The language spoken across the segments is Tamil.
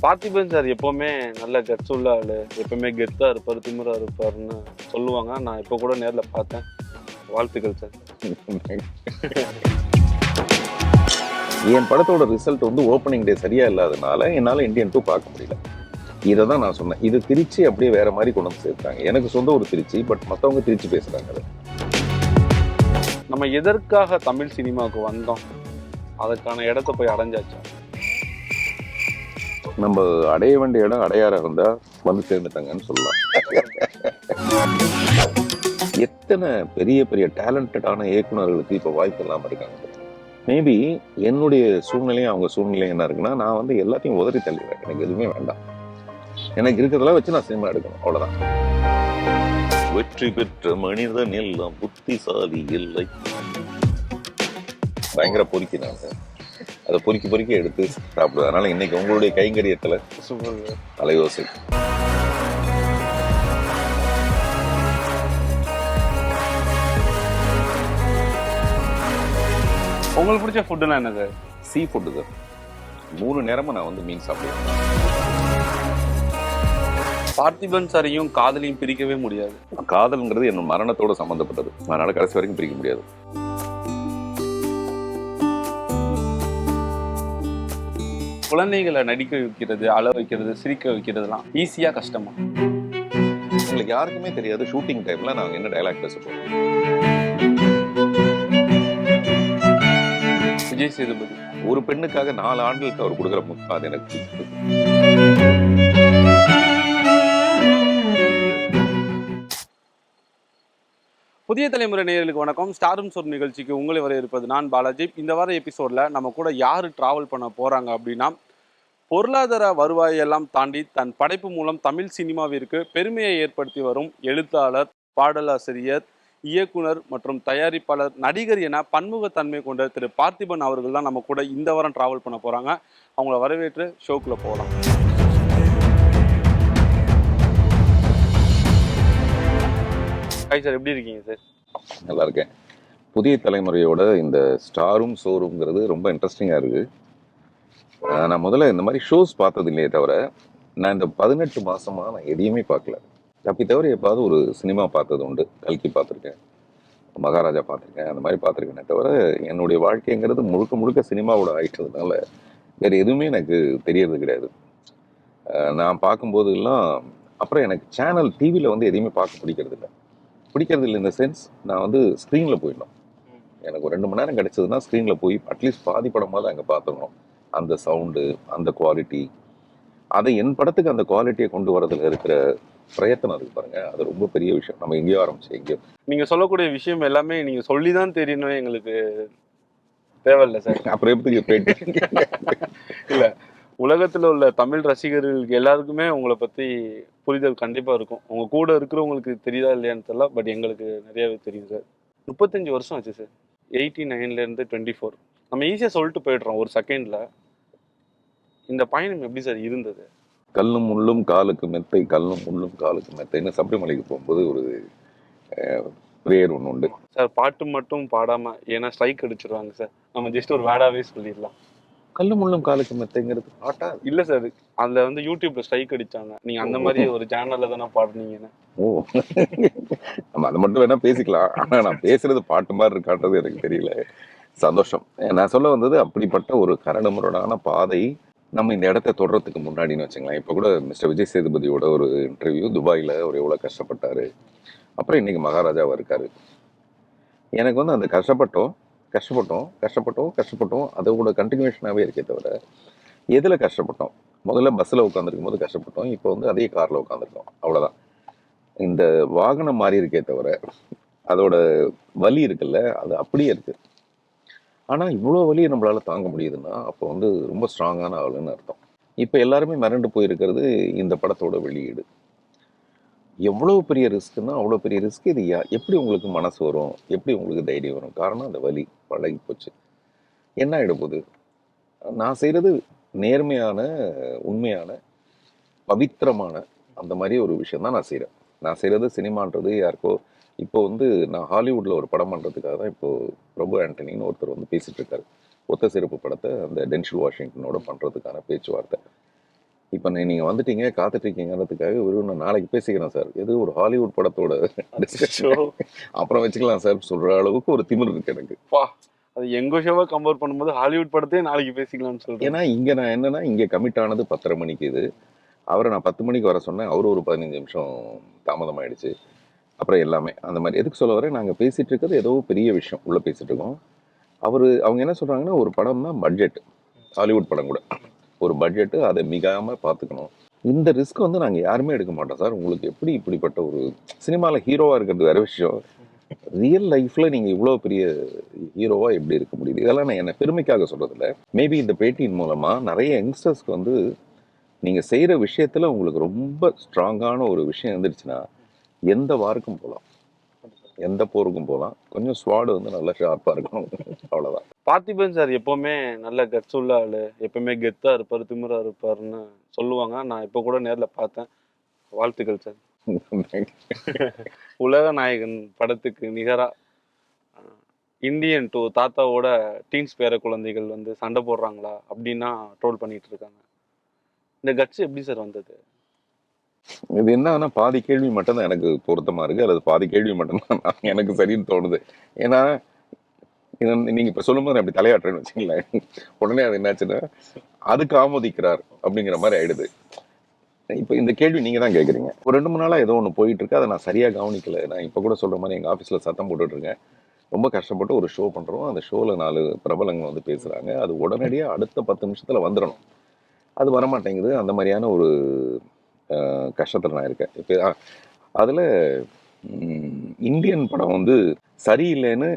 பார்த்திபன் சார் எப்பவுமே நல்ல கட்ஸ் உள்ள ஆளு, எப்பவுமே கெத்தா இருப்பாரு, திமிரா இருப்பாருன்னு சொல்லுவாங்க. நான் இப்போ கூட நேர்ல பார்த்தேன். வாழ்த்துக்கள் சார். என் படத்தோட ரிசல்ட் வந்து ஓப்பனிங் டே சரியா இல்லாதனால என்னால் இந்தியன் 2 பார்க்க முடியல. இதை தான் நான் சொன்னேன். இது திருச்சி அப்படியே வேற மாதிரி கொண்டு வந்து சேர்த்தாங்க. எனக்கு சொந்த ஒரு திருச்சி, பட் மற்றவங்க திருச்சி பேசுறாங்க. அது நம்ம எதற்காக தமிழ் சினிமாவுக்கு வந்தோம், அதுக்கான இடத்த போய் அடைஞ்சாச்சா? நம்ம அடைய வேண்டிய இடம் அடையாற இருந்தா வந்து சேர்ந்துட்டாங்கன்னு சொல்லலாம். எத்தனை பெரிய பெரிய டேலண்டடான இயக்குநர்களுக்கு இப்போ வாய்ப்பு இல்லாமல் இருக்காங்க. மேபி என்னுடைய சூழ்நிலையும் அவங்க சூழ்நிலையும் என்ன இருக்குன்னா, நான் வந்து எல்லாத்தையும் உதறி தள்ளிடுறேன். எனக்கு எதுவுமே வேண்டாம். எனக்கு இருக்கிறதெல்லாம் வச்சு நான் சினிமா எடுக்கணும், அவ்வளவுதான். வெற்றி பெற்ற மனிதன் எல்லாம் புத்திசாலி இல்லை. பயங்கர பொறுக்கி நான் அதை பொறுக்கி எடுத்து சாப்பிடுவேன். அதனால இன்னைக்கு உங்களுடைய கைங்கரியத்துல அலையோசை. உங்களுக்கு பிடிச்ச ஃபுட்டுனா என்னது? சீ ஃபுட்டு தான். 3 நேரமும் நான் வந்து மீன் சாப்பிடுவேன். பார்த்திபன் சாரையும் காதலையும் பிரிக்கவே முடியாது. காதல்ங்கிறது என் மரணத்தோட சம்பந்தப்பட்டது. அதனால கடைசி வரைக்கும் பிரிக்க முடியாது. குழந்தைகளை நடிக்க வைக்கிறது, அழ வைக்கிறது, சிரிக்க வைக்கிறதுலாம் ஈஸியா கஷ்டமா? உங்களுக்கு யாருக்குமே தெரியாது ஷூட்டிங் டைம்ல நாங்க என்ன டயலாக் பேச போறோம். விஜய் சேதுபதி ஒரு பெண்ணுக்காக 4 ஆண்டுகளுக்கு அவர் கொடுக்குற முத்தம் அது எனக்கு பிடிச்சது. புதிய தலைமுறை நேயர்களுக்கு வணக்கம். ஸ்டாரும் சொல் நிகழ்ச்சிக்கு உங்களை வரவேற்பது நான் பாலாஜி. இந்த வார எபிசோட்ல நம்ம கூட யாரு டிராவல் பண்ண போறாங்க அப்படின்னா, பொருளாதார வருவாயெல்லாம் தாண்டி தன் படைப்பு மூலம் தமிழ் சினிமாவிற்கு பெருமையை ஏற்படுத்தி வரும் எழுத்தாளர், பாடலாசிரியர், இயக்குனர் மற்றும் தயாரிப்பாளர், நடிகர் என பன்முகத்தன்மை கொண்ட திரு பார்த்திபன் அவர்கள் தான் நம்ம கூட இந்த வாரம் டிராவல் பண்ண போறாங்க. அவங்கள வரவேற்று ஷோக்குள்ள போகலாம். ஹாய் சார், எப்படி இருக்கீங்க சார்? நல்லா இருக்கேன். புதிய தலைமுறையோட இந்த ஸ்டாரும் சோறுங்கிறது ரொம்ப இன்ட்ரெஸ்டிங்காக இருக்குது. நான் முதல்ல இந்த மாதிரி ஷோஸ் பார்த்தது இல்லையே தவிர, நான் இந்த 18 மாதமாக நான் எதையுமே பார்க்கல. தப்பி தவிர எப்பாவது ஒரு சினிமா பார்த்தது உண்டு. கல்கி பார்த்துருக்கேன், மகாராஜா பார்த்துருக்கேன், அந்த மாதிரி பார்த்துருக்கேனே தவிர என்னுடைய வாழ்க்கைங்கிறது முழுக்க முழுக்க சினிமாவோட ஆயிட்டதுனால வேறு எதுவுமே எனக்கு தெரியறது கிடையாது. நான் பார்க்கும்போதெல்லாம் அப்புறம் எனக்கு சேனல் டிவியில் வந்து எதையுமே பார்க்க பிடிக்கிறது இல்லை. இந்த சென்ஸ் நான் வந்து ஸ்க்ரீனில் போயிடணும். எனக்கு ஒரு 2 மணி நேரம் கிடைச்சதுன்னா ஸ்க்ரீனில் போய் அட்லீஸ்ட் பாதி படமாவது அங்கே பார்த்துடணும். அந்த சவுண்டு, அந்த குவாலிட்டி, அதை என் படத்துக்கு அந்த குவாலிட்டியை கொண்டு வரதுல இருக்கிற பிரயத்தனம் இருக்கு பாருங்க, அது ரொம்ப பெரிய விஷயம். நம்ம எங்கேயோ ஆரம்பிச்சு எங்கேயோ. நீங்க சொல்லக்கூடிய விஷயம் எல்லாமே நீங்க சொல்லிதான் தெரியணும் எங்களுக்கு தேவையில்லை சார். அப்புறம் எப்படி இல்ல, உலகத்துல உள்ள தமிழ் ரசிகர்களுக்கு எல்லாருக்குமே உங்களை பத்தி புரிதல் கண்டிப்பா இருக்கும். உங்க கூட இருக்கிறவங்களுக்கு தெரியுதா இல்லையான்னு தெரியல, பட் எங்களுக்கு நிறையவே தெரியும் சார். 35 வருஷம் ஆச்சு சார். 89ல இருந்து 24. நம்ம ஈஸியா சொல்லிட்டு போயிடுறோம் ஒரு செகண்ட்ல. இந்த பயணம் எப்படி சார் இருந்தது? கல்லும் முள்ளும் காலுக்கு மெத்தை, கல்லும் முள்ளும் காலுக்கு மெத்தைன்னு சபரிமலைக்கு போகும்போது ஒரு பிரேயர் ஒன்று உண்டு சார். பாட்டு மட்டும் பாடாம, ஏன்னா ஸ்ட்ரைக் அடிச்சிருவாங்க சார். நம்ம ஜஸ்ட் ஒரு வேடாவே சொல்லிடலாம். கல்லும் முள்ளும் காலுக்கு மெத்தைங்கிறது பாட்டா இல்ல சார், அதுல வந்து யூடியூப்ல ஸ்ட்ரைக் அடிச்சாங்க. நீங்க அந்த மாதிரி ஒரு சேனல்ல தானே பாடுனீங்கன்னு. ஓ, நம்ம அதை மட்டும் வேணா பேசிக்கலாம். ஆனா நான் பேசுறது பாட்டு மாதிரி இருக்கான்றது எனக்கு தெரியல. சந்தோஷம். நான் சொல்ல வந்தது, அப்படிப்பட்ட ஒரு கரடுமுரடான பாதை நம்ம இந்த இடத்த தொடர்றதுக்கு முன்னாடின்னு வச்சுக்கலாம். இப்போ கூட மிஸ்டர் விஜய் சேதுபதியோட ஒரு இன்டர்வியூ, துபாயில் அவர் எவ்வளோ கஷ்டப்பட்டாரு, அப்புறம் இன்னைக்கு மகாராஜாவாக இருக்காரு. எனக்கு வந்து அந்த கஷ்டப்பட்டோம் அதோட கண்டினியூஷனாகவே இருக்கே தவிர, எதில் கஷ்டப்பட்டோம்? முதல்ல பஸ்ஸில் உட்காந்துருக்கும் போது கஷ்டப்பட்டோம். இப்போ வந்து அதே காரில் உட்காந்துருக்கோம், அவ்வளோதான். இந்த வாகனம் மாறி இருக்கே தவிர அதோட வலி இருக்குல்ல, அது அப்படியே இருக்குது. ஆனால் இவ்வளோ வலியை நம்மளால் தாங்க முடியுதுன்னா அப்போ வந்து ரொம்ப ஸ்ட்ராங்கான ஆளுன்னு அர்த்தம். இப்போ எல்லாருமே மிரண்டு போயிருக்கிறது இந்த படத்தோட வெளியீடு. எவ்வளோ பெரிய ரிஸ்க்குன்னா அவ்வளோ பெரிய ரிஸ்க். இது எப்படி உங்களுக்கு மனசு வரும், எப்படி உங்களுக்கு தைரியம் வரும்? காரணம் அந்த வலி பழகி போச்சு. என்ன ஆகிடப்போகுது? நான் செய்கிறது நேர்மையான, உண்மையான, பவித்திரமான அந்த மாதிரி ஒரு விஷயம் தான் நான் செய்கிறேன். நான் செய்கிறது சினிமான்றது யாருக்கோ. இப்போ வந்து நான் ஹாலிவுட்டில் ஒரு படம் பண்ணுறதுக்காக தான் இப்போது பிரபு ஆண்டனின்னு ஒருத்தர் வந்து பேசிகிட்டு இருக்காரு. ஒத்த சிறப்பு படத்தை அந்த டென்ஷில் வாஷிங்டனோட பண்ணுறதுக்கான பேச்சுவார்த்தை. இப்போ நீங்கள் வந்துட்டீங்க காத்துட்டு இருக்கீங்கிறதுக்காக நான் நாளைக்கு பேசிக்கிறேன் சார், எது ஒரு ஹாலிவுட் படத்தோட அச்சோ. டிஸ்கஷன் அப்புறம் வச்சுக்கலாம் சார் சொல்கிற அளவுக்கு ஒரு திமிர் இருக்கு எனக்கு. பா, அது எங்க ஷோவை கம்பேர் பண்ணும்போது ஹாலிவுட் படத்தையே நாளைக்கு பேசிக்கலாம்னு சொல்றேன். ஏன்னா இங்கே நான் என்னன்னா, இங்கே கமிட் ஆனது 10:30 மணிக்கு. இது அவரை நான் 10 மணிக்கு வர சொன்னேன், அவரு ஒரு 15 நிமிஷம் தாமதமாயிடுச்சு. அப்புறம் எல்லாமே அந்த மாதிரி எதுக்கு சொல்ல வரேன், நாங்கள் பேசிகிட்டு இருக்கிறது ஏதோ பெரிய விஷயம் உள்ளே பேசிகிட்டு இருக்கோம். அவங்க என்ன சொல்கிறாங்கன்னா, ஒரு படம்னா பட்ஜெட், ஹாலிவுட் படம் கூட ஒரு பட்ஜெட்டு, அதை மிகாமல் பார்த்துக்கணும். இந்த ரிஸ்க் வந்து நாங்கள் யாருமே எடுக்க மாட்டோம் சார். உங்களுக்கு எப்படி இப்படிப்பட்ட ஒரு சினிமாவில் ஹீரோவாக இருக்கிறது வேற விஷயம், ரியல் லைஃப்பில் நீங்கள் இவ்வளோ பெரிய ஹீரோவாக எப்படி இருக்க முடியுது? இதெல்லாம் நான் என்னை பெருமைக்காக சொல்கிறதில்ல. மேபி இந்த பேட்டியின் மூலமாக நிறைய யங்ஸ்டர்ஸ்க்கு வந்து நீங்கள் செய்கிற விஷயத்தில் உங்களுக்கு ரொம்ப ஸ்ட்ராங்கான ஒரு விஷயம் இருந்துருச்சுன்னா எந்த வாருக்கும் போகலாம், எந்த போருக்கும் போகலாம். கொஞ்சம் ஸ்வாடு வந்து நல்லா ஷார்ப்பாக இருக்கணும், அவ்வளோதான். பார்த்திபன் சார் எப்பவுமே நல்ல கட்ஸ் உள்ள ஆளு, எப்பவுமே கெத்தா இருப்பாரு, திமிரா இருப்பாருன்னு சொல்லுவாங்க. நான் இப்போ கூட நேர்ல பார்த்தேன். வாழ்த்துக்கள் சார். உலக நாயகன் படத்துக்கு நிகரா இந்தியன் 2 தாத்தாவோட டீன்ஸ் பேர குழந்தைகள் வந்து சண்டை போடுறாங்களா அப்படின்னா ட்ரோல் பண்ணிட்டு இருக்காங்க. இந்த கட்ஸ் எப்படி சார் வந்தது? இது என்னன்னா, பாதி கேள்வி மட்டும்தான் எனக்கு பொருத்தமாக இருக்குது, அல்லது பாதி கேள்வி மட்டும்தான் எனக்கு சரின்னு தோணுது. ஏன்னா நீங்கள் இப்போ சொல்லும்போது நான் அப்படி தலையாட்டுறேன்னு வச்சுங்களேன், உடனே அது என்னாச்சுன்னா அதுக்கு ஆமோதிக்கிறார் அப்படிங்கிற மாதிரி ஆயிடுது. இப்போ இந்த கேள்வி நீங்கள் தான் கேட்குறீங்க. ஒரு 2-3 நாளாக ஏதோ ஒன்று போயிட்டு இருக்கு, அதை நான் சரியாக கவனிக்கல. நான் இப்போ கூட சொல்கிற மாதிரி எங்கள் ஆஃபீஸில் சத்தம் போட்டுட்ருக்கேன். ரொம்ப கஷ்டப்பட்டு ஒரு ஷோ பண்ணுறோம். அந்த ஷோவில் 4 பிரபலங்கள் வந்து பேசுகிறாங்க. அது உடனடியாக அடுத்த 10 நிமிஷத்தில் வந்துடணும். அது வரமாட்டேங்குது. அந்த மாதிரியான ஒரு கஷ்டத்தில் நான் இருக்கேன். இப்போ அதில் இந்தியன் படம் வந்து சரியில்லைன்னு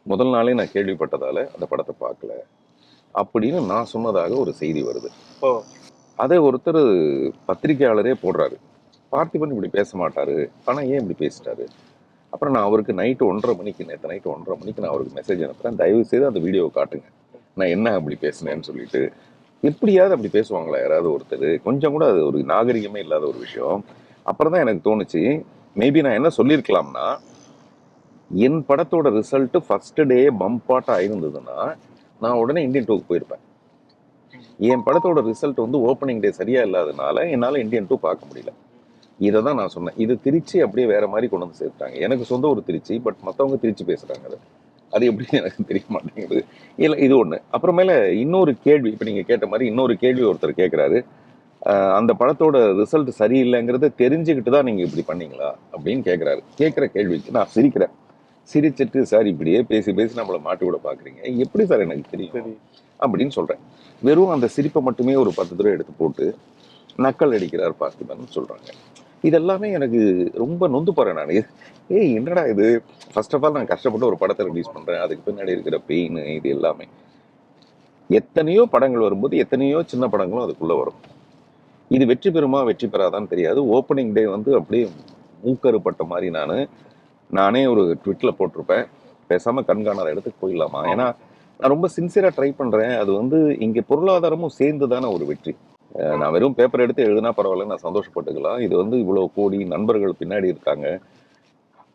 முதல் நாளே நான் கேள்விப்பட்டதால் அந்த படத்தை பார்க்கல அப்படின்னு நான் சொன்னதாக ஒரு செய்தி வருது. ஓ. அதை ஒருத்தர் பத்திரிகையாளரே போடுறாரு, பார்த்திபன் இப்படி பேச மாட்டாரு, ஆனால் ஏன் இப்படி பேசிட்டாரு. அப்புறம் நான் அவருக்கு நேற்று நைட்டு 1:30 மணிக்கு நான் அவருக்கு மெசேஜ் அனுப்புகிறேன், தயவு செய்து அந்த வீடியோவை காட்டுங்க, நான் என்ன அப்படி பேசினேன்னு சொல்லிட்டு. எப்படியாவது அப்படி பேசுவாங்களா யாராவது ஒருத்தர்? கொஞ்சம் கூட அது ஒரு நாகரிகமே இல்லாத ஒரு விஷயம். அப்புறம் தான் எனக்கு தோணுச்சு, மேபி நான் என்ன சொல்லியிருக்கலாம்னா, என் படத்தோட ரிசல்ட்டு ஃபர்ஸ்ட் டே பம்பாட்டாக ஆயிருந்ததுன்னா நான் உடனே இந்தியன் 2க்கு போயிருப்பேன். என் படத்தோட ரிசல்ட் வந்து ஓப்பனிங் டே சரியா இல்லாதனால என்னால் இந்தியன் 2 பார்க்க முடியல. இதை தான் நான் சொன்னேன். இது திருச்சி அப்படியே வேற மாதிரி கொண்டு வந்து சேர்த்தாங்க. எனக்கு சொந்த ஒரு திருச்சி, பட் மற்றவங்க திருச்சி பேசுறாங்க. அது எப்படின்னு எனக்கு தெரிய மாட்டேங்குது. இல்லை, இது ஒன்று. அப்புறமேல இன்னொரு கேள்வி, இப்போ நீங்கள் கேட்ட மாதிரி இன்னொரு கேள்வி ஒருத்தர் கேட்குறாரு, அந்த படத்தோட ரிசல்ட் சரியில்லைங்கிறத தெரிஞ்சுக்கிட்டு தான் நீங்கள் இப்படி பண்ணீங்களா அப்படின்னு கேட்குறாரு. கேட்குற கேள்விக்கு நான் சிரிக்கிறேன். சிரிச்சிட்டு, சார் இப்படியே பேசி பேசி நம்மளை மாட்டி விட பார்க்குறீங்க, எப்படி சார் எனக்கு தெரியும் அப்படின்னு சொல்கிறேன். வெறும் அந்த சிரிப்பை மட்டுமே ஒரு 10 தடவை எடுத்து போட்டு நக்கல் அடிக்கிறார் பார்த்திபன் சொல்கிறாங்க. இதெல்லாமே எனக்கு ரொம்ப நொந்து போகிறேன் நான். என்னடா இது, ஃபர்ஸ்ட் ஆஃப் ஆல் நான் கஷ்டப்பட்டு ஒரு படத்தை ரிலீஸ் பண்ணுறேன், அதுக்கு பின்னாடி இருக்கிற பெயின், இது எல்லாமே. எத்தனையோ படங்கள் வரும்போது எத்தனையோ சின்ன படங்களும் அதுக்குள்ளே வரும். இது வெற்றி பெறுமா வெற்றி பெறாதான்னு தெரியாது. ஓப்பனிங் டே வந்து அப்படியே மூக்கறுப்பட்ட மாதிரி நானே ஒரு ட்விட்டில் போட்டிருப்பேன், பேசாமல் கண்காணாத இடத்துக்கு போயிடலாமா. ஏன்னா நான் ரொம்ப சின்சியராக ட்ரை பண்ணுறேன். அது வந்து இங்கே பொருளாதாரமும் சேர்ந்து தானே ஒரு வெற்றி. நான் வெறும் பேப்பர் எடுத்து எழுதுனா பரவாயில்ல, நான் சந்தோஷப்பட்டுக்கலாம். இது வந்து இவ்வளோ கோடி நண்பர்கள் பின்னாடி இருக்காங்க.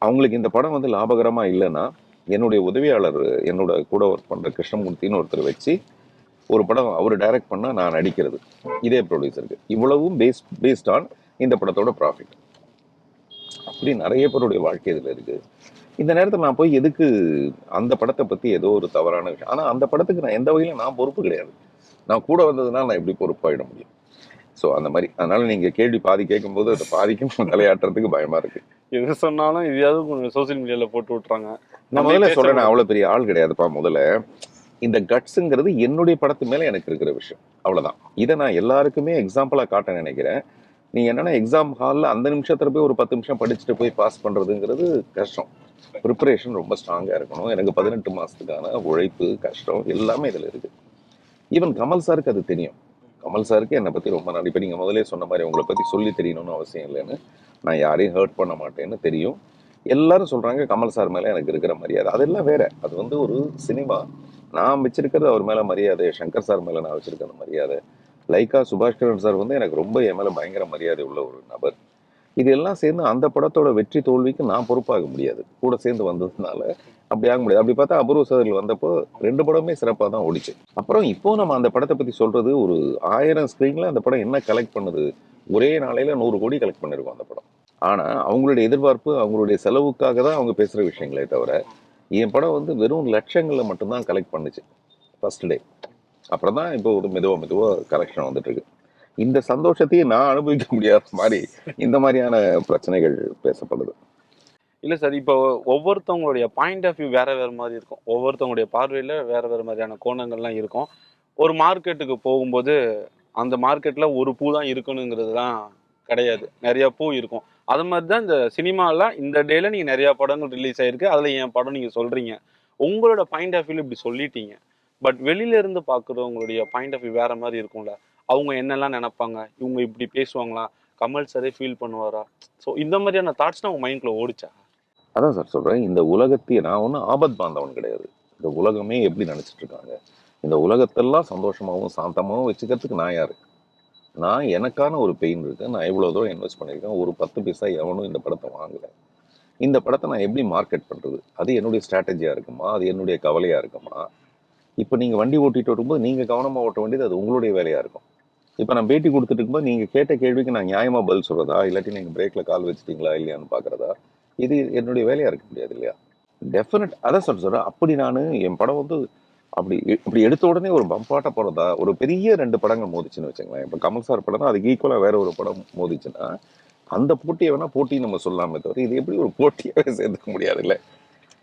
அவங்களுக்கு இந்த படம் வந்து லாபகரமாக இல்லைன்னா என்னுடைய உதவியாளர், என்னோட கூட ஒர்க் பண்ணுற கிருஷ்ணமூர்த்தின்னு ஒருத்தர் வச்சு ஒரு படம் அவர் டைரக்ட் பண்ணால் நான் நடிக்கிறது, இதே ப்ரொடியூசருக்கு. இவ்வளவும் பேஸ்ட் ஆன் இந்த படத்தோட ப்ராஃபிட். அப்படி நிறைய பேருடைய வாழ்க்கை இதில் இருக்குது. இந்த நேரத்தில் நான் போய் எதுக்கு அந்த படத்தை பற்றி ஏதோ ஒரு தவறான விஷயம். ஆனால் அந்த படத்துக்கு நான் எந்த வகையிலும் நான் பொறுப்பு கிடையாது. நான் கூட வந்ததுனால நான் எப்படி பொறுப்பாயிட முடியும்? ஸோ அந்த மாதிரி. அதனால நீங்கள் கேள்வி பாதி கேட்கும்போது அதை பாதிக்கும் தலையாட்டுறதுக்கு பயமாக இருக்கு. எது சொன்னாலும் இதையாவது சோசியல் மீடியாவில் போட்டு விட்டுறாங்க. நான் முதல்ல சொல்கிறேன், நான் அவ்வளோ பெரிய ஆள் கிடையாதுப்பா. முதல்ல இந்த கட்ஸுங்கிறது என்னுடைய படத்து மேலே எனக்கு இருக்கிற விஷயம், அவ்வளோதான். இதை நான் எல்லாருக்குமே எக்ஸாம்பிளாக காட்ட நினைக்கிறேன். நீங்கள் என்னென்னா, எக்ஸாம் ஹாலில் அந்த நிமிஷத்தில் போய் ஒரு 10 நிமிஷம் படிச்சுட்டு போய் பாஸ் பண்ணுறதுங்கிறது கஷ்டம். ப்ரிப்பரேஷன் ரொம்ப ஸ்ட்ராங்காக இருக்கணும். எனக்கு 18 மாதத்துக்கான உழைப்பு, கஷ்டம் எல்லாமே இதில் இருக்குது. ஈவன் கமல் சாருக்கு அது தெரியும். கமல் சாருக்கு என்னை பற்றி ரொம்ப நாள், இப்போ நீங்கள் முதலே சொன்ன மாதிரி உங்களை பற்றி சொல்லி தெரியணும்னு அவசியம் இல்லைன்னு, நான் யாரையும் ஹர்ட் பண்ண மாட்டேன்னு தெரியும். எல்லாரும் சொல்கிறாங்க கமல் சார் மேலே எனக்கு இருக்கிற மரியாதை, அதெல்லாம் வேற. அது வந்து ஒரு சினிமா. நான் வச்சிருக்கிறது அவர் மேலே மரியாதை, சங்கர் சார் மேலே நான் வச்சிருக்கிற மரியாதை, லைக்கா சுபாஷ்கரன் சார் வந்து எனக்கு ரொம்ப என் மேலே பயங்கர மரியாதை உள்ள ஒரு நபர். இது எல்லாம் சேர்ந்து அந்த படத்தோட வெற்றி தோல்விக்கு நான் பொறுப்பாக முடியாது. கூட சேர்ந்து வந்ததுனால அப்படி ஆக முடியாது. அப்படி பார்த்தா அபூர்வ சகோதரர்கள் வந்தப்போ 2 படமே சிறப்பாக தான் ஓடிச்சு. அப்புறம் இப்போ நம்ம அந்த படத்தை பத்தி சொல்றது ஒரு 1000 ஸ்கிரீன்ல அந்த படம் என்ன கலெக்ட் பண்ணுது, ஒரே நாளையில 100 கோடி கலெக்ட் பண்ணிருக்கோம் அந்த படம். ஆனா அவங்களுடைய எதிர்பார்ப்பு, அவங்களுடைய செலவுக்காக தான் அவங்க பேசுற விஷயங்களே தவிர, என் படம் வந்து வெறும் லட்சங்கள்ல மட்டும்தான் கலெக்ட் பண்ணுச்சு ஃபர்ஸ்ட் டே. அப்புறம் தான் இப்போ ஒரு மெதுவா மெதுவா கலெக்ஷன் வந்துட்டு இருக்கு. இந்த சந்தோஷத்தையே நான் அனுபவிக்க முடியாத மாதிரி இந்த மாதிரியான பிரச்சனைகள் பேசப்படுது. இல்ல சார், இப்போ ஒவ்வொருத்தவங்களுடைய பாயிண்ட் ஆஃப் வியூ வேற வேற மாதிரி இருக்கும். ஒவ்வொருத்தவங்களுடைய பார்வையில வேற வேற மாதிரியான கோணங்கள்லாம் இருக்கும். ஒரு மார்க்கெட்டுக்கு போகும்போது அந்த மார்க்கெட்ல ஒரு பூ தான் இருக்கணுங்கிறதுலாம் கிடையாது. நிறைய பூ இருக்கும். அது மாதிரி தான் இந்த சினிமால இந்த டேல நீங்க நிறைய படங்கள் ரிலீஸ் ஆயிருக்கு. அதுல என் படம் நீங்க சொல்றீங்க. உங்களோட பாயிண்ட் ஆஃப் வியூல இப்படி சொல்லிட்டீங்க. பட் வெளியில இருந்து பார்க்குறவங்களுடைய பாயிண்ட் ஆஃப் வியூ வேற மாதிரி இருக்கும்ல. அவங்க என்னெல்லாம் நினைப்பாங்க? இவங்க இப்படி பேசுவாங்களா? கமல் சாரே ஃபீல் பண்ணுவாரா? ஸோ இந்த மாதிரியான தாட்ஸ்லாம் உங்க மைண்ட்குள்ள ஓடுச்சா? அதான் சார் சொல்றேன். இந்த உலகத்தையே நான் ஒன்றும் ஆபத் பாந்தவன் கிடையாது. இந்த உலகமே எப்படி நினைச்சிட்டு இருக்காங்க, இந்த உலகத்தெல்லாம் சந்தோஷமாகவும் சாந்தமாகவும் வச்சுக்கிறதுக்கு நான் யாரு? நான் எனக்கான ஒரு பெயின் இருக்கு. நான் இவ்வளோ தூரம் இன்வெஸ்ட் பண்ணியிருக்கேன். ஒரு 10 பைசா எவனும் இந்த படத்தை வாங்கல. இந்த படத்தை நான் எப்படி மார்க்கெட் பண்றது? அது என்னுடைய ஸ்ட்ராட்டஜியா இருக்குமா? அது என்னுடைய கவலையா இருக்குமா? இப்போ நீங்க வண்டி ஓட்டிட்டு வரும்போது நீங்க கவனமா ஓட்ட வேண்டியது அது உங்களுடைய வேலையா இருக்கும். இப்போ நான் பேட்டி கொடுத்துட்டு இருக்கும்போது நீங்க கேட்ட கேள்விக்கு நான் நியாயமா பதில் சொல்றதா, இல்லாட்டி நீங்க பிரேக்ல கால் வச்சிட்டீங்களா இல்லையான்னு பாக்குறதா, இது என்னுடைய வேலையா இருக்க முடியாது இல்லையா? டெஃபினட் அதான் சொல்றேன். அப்படி நான் என் படம் வந்து அப்படி எடுத்த உடனே ஒரு பம்பாட்ட போறதா, ஒரு பெரிய 2 படங்கள் மோதிச்சுன்னு வச்சுங்களேன். இப்போ கமல் சார் படம்னா அதுக்கு ஈக்குவலா வேற ஒரு படம் மோதிச்சுன்னா, அந்த போட்டியை வேணா போட்டின்னு நம்ம சொல்லலாமே தவிர, இது எப்படி ஒரு போட்டியாவே சேர்த்துக்க முடியாது இல்ல.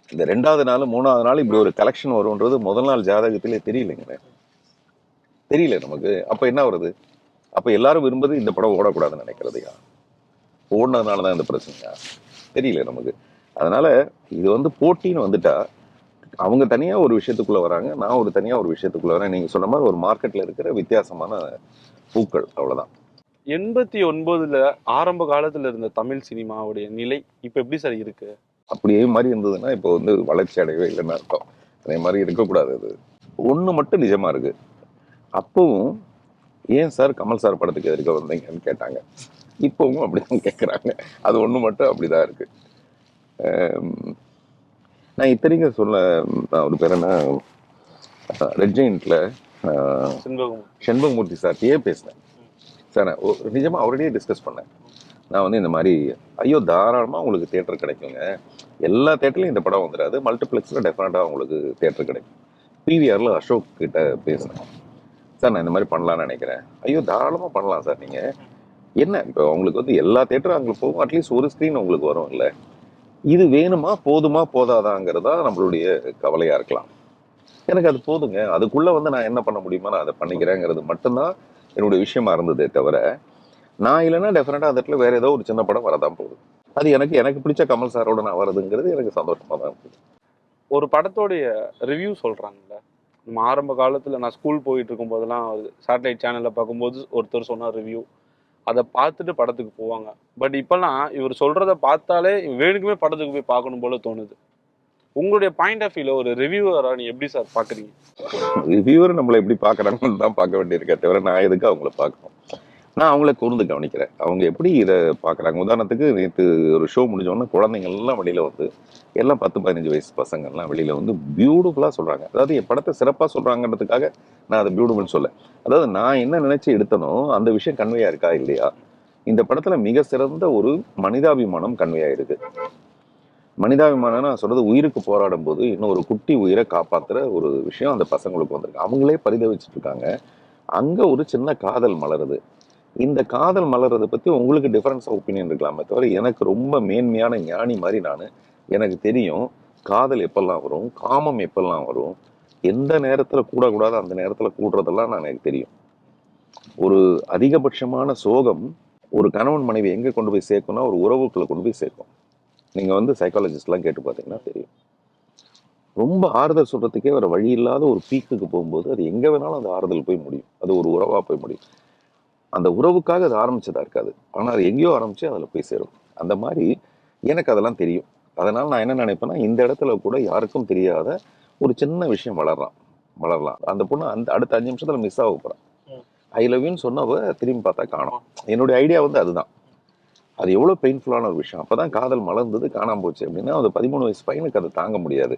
இந்த 2வது நாள் 3வது நாள் இப்படி ஒரு கலெக்ஷன் வரும்ன்றது முதல் நாள் ஜாதகத்திலே தெரியலைங்க. தெரியல நமக்கு. அப்ப என்ன வருது? அப்ப எல்லாரும் விரும்புறது இந்த படம் ஓடக்கூடாதுன்னு நினைக்கிறதையா? ஓடுனதுனால தான் இந்த பிரச்சனையா? தெரியல நமக்கு. அதனால இது வந்து போட்டின்னு வந்துட்டா அவங்க தனியா ஒரு விஷயத்துக்குள்ள வராங்க, நான் ஒரு தனியா ஒரு விஷயத்துக்குள்ள வரேன். நீங்க சொன்ன மாதிரி ஒரு மார்க்கெட்ல இருக்கிற வித்தியாசமான பூக்கள், அவ்வளவுதான். 89ல ஆரம்ப காலத்துல இருந்த தமிழ் சினிமாவுடைய நிலை இப்ப எப்படி சார் இருக்கு? அப்படியே மாதிரி இருந்ததுன்னா இப்போ வந்து வளர்ச்சி அடையவே இல்லைன்னு அர்த்தம். அதே மாதிரி இருக்கக்கூடாது. அது ஒண்ணு மட்டும் நிஜமா இருக்கு. அப்பவும் ஏன் சார் கமல் சார் படத்துக்கு எதிர்க்க வந்தீங்கன்னு கேட்டாங்க. இப்பவும் அப்படிதான் கேட்குறாங்க. அது ஒண்ணு மட்டும் அப்படிதான் இருக்கு. நான் இத்தனைக்கும் சொல்ல ஒரு பேர் என்ன ரெட் ஜெயின்ட்ல செண்பகம். செண்பகமூர்த்தி சார்கிட்டயே பேசினேன். சார் நான் நிஜமா அவரோடய டிஸ்கஸ் பண்ணேன். நான் வந்து இந்த மாதிரி ஐயோ தாராளமாக உங்களுக்கு தேட்டர் கிடைக்குங்க. எல்லா தேட்டர்லையும் இந்த படம் வந்துடாது, மல்டிப்ளெக்ஸில் டெஃபினட்டாக உங்களுக்கு தேட்டர் கிடைக்கும். பிவிஆரில் அசோக் கிட்ட பேசினேன். சார் நான் இந்த மாதிரி பண்ணலான்னு நினைக்கிறேன். ஐயோ தாராளமாக பண்ணலாம் சார். நீங்கள் என்ன இப்போ உங்களுக்கு வந்து எல்லா தேட்டரும் அங்கே போகும், அட்லீஸ்ட் ஒரு ஸ்க்ரீன் உங்களுக்கு வரும் இல்லை. இது வேணுமா போதுமா போதாதாங்கிறதா நம்மளுடைய கவலையாக இருக்கலாம். எனக்கு அது போதுங்க, அதுக்குள்ளே வந்து நான் என்ன பண்ண முடியுமா நான் அதை பண்ணிக்கிறேங்கிறது மட்டும்தான் என்னுடைய விஷயமா இருந்ததே தவிர, நான் இல்லைன்னா டெஃபினட்டாக அந்த இடத்துல வேற ஏதோ ஒரு சின்ன படம் வரதான் போகுது. அது எனக்கு பிடிச்ச கமல் சாரோட நான் வரதுங்கிறது எனக்கு சந்தோஷமா தான் இருக்குது. ஒரு படத்தோடைய ரிவ்யூ சொல்றாங்கல்ல, நம்ம ஆரம்ப காலத்துல நான் ஸ்கூல் போயிட்டு இருக்கும் போதெல்லாம் சேட்டலைட் சேனல்ல பார்க்கும்போது ஒருத்தர் சொன்னார் ரிவ்யூ. அதை பார்த்துட்டு படத்துக்கு போவாங்க. பட் இப்பெல்லாம் இவர் சொல்றத பார்த்தாலே வேணுக்குமே படத்துக்கு போய் பார்க்கணும் போல தோணுது. உங்களுடைய பாயிண்ட் ஆஃப் வியூல ஒரு ரிவ்யூவரா நீ எப்படி சார் பாக்குறீங்க? ரிவ்யூவர் நம்மளை எப்படி பார்க்குறாங்கன்னு தான் பார்க்க வேண்டியிருக்கே தவிர நான் எதுக்கு அவங்கள பார்க்கணும். நான் அவங்கள கூர்ந்து கவனிக்கிறேன். அவங்க எப்படி இதை பார்க்குறாங்க. உதாரணத்துக்கு நேற்று ஒரு ஷோ முடிஞ்சோன்னா குழந்தைங்கள்லாம் வெளியில் வந்து எல்லாம் 10-15 வயசு பசங்கள்லாம் வெளியில் வந்து பியூட்டிஃபுல்லாக சொல்கிறாங்க. அதாவது என் படத்தை சிறப்பாக சொல்கிறாங்கன்றதுக்காக நான் அதை பியூட்டிஃபுல்னு சொல்ல. அதாவது நான் என்ன நினச்சி எடுத்தனோ அந்த விஷயம் கன்வேயாக இருக்கா இல்லையா. இந்த படத்தில் மிக சிறந்த ஒரு மனிதாபிமானம் கன்வேயாக இருக்கு. மனிதாபிமானம் நான் சொல்றது உயிருக்கு போராடும் போது இன்னும் ஒரு குட்டி உயிரை காப்பாத்துற ஒரு விஷயம் அந்த பசங்களுக்கு வந்திருக்கு. அவங்களே பரிதவிச்சுட்டு இருக்காங்க. அங்க ஒரு சின்ன காதல் மலருது. இந்த காதல் மலர்றதை பத்தி உங்களுக்கு டிஃபரன்ஸ் ஆஃப் ஒப்பீனியன் இருக்கலாமே தவிர, எனக்கு ரொம்ப மேன்மையான ஞானி மாதிரி எனக்கு தெரியும் காதல் எப்பெல்லாம் வரும், காமம் எப்பெல்லாம் வரும், எந்த நேரத்துல கூடக்கூடாது அந்த நேரத்துல கூடுறதெல்லாம் எனக்கு தெரியும். ஒரு அதிகபட்சமான சோகம் ஒரு கணவன் மனைவி எங்க கொண்டு போய் சேர்க்கும்னா ஒரு உறவுக்குள்ள கொண்டு போய் சேர்க்கும். நீங்க வந்து சைக்காலஜிஸ்ட்லாம் கேட்டு பார்த்தீங்கன்னா தெரியும். ரொம்ப ஆறுதல் சொல்றதுக்கே வேற வழி இல்லாத ஒரு பீக்குக்கு போகும்போது அது எங்க வேணாலும் அந்த ஆறுதல் போய் முடியும். அது ஒரு உறவா போய் முடியும். அந்த உறவுக்காக அது ஆரம்பிச்சதா இருக்காது, ஆனா அது எங்கேயோ ஆரம்பிச்சு அதுல போய் சேரும். அந்த மாதிரி எனக்கு அதெல்லாம் தெரியும். அதனால நான் என்ன நினைப்பேன்னா, இந்த இடத்துல கூட யாருக்கும் தெரியாத ஒரு சின்ன விஷயம் வளரலாம். அந்த பொண்ணு அந்த அடுத்த 5 நிமிஷத்துல மிஸ் ஆக போறான். ஐ லவ் யூன்னு சொன்னவ திரும்பி பார்த்தா காணோம். என்னுடைய ஐடியா வந்து அதுதான். அது எவ்வளோ பெயின்ஃபுல்லான ஒரு விஷயம். அப்பதான் காதல் மலர்ந்தது காணாம போச்சு அப்படின்னா அந்த 13 வயசு பையனுக்கு அதை தாங்க முடியாது.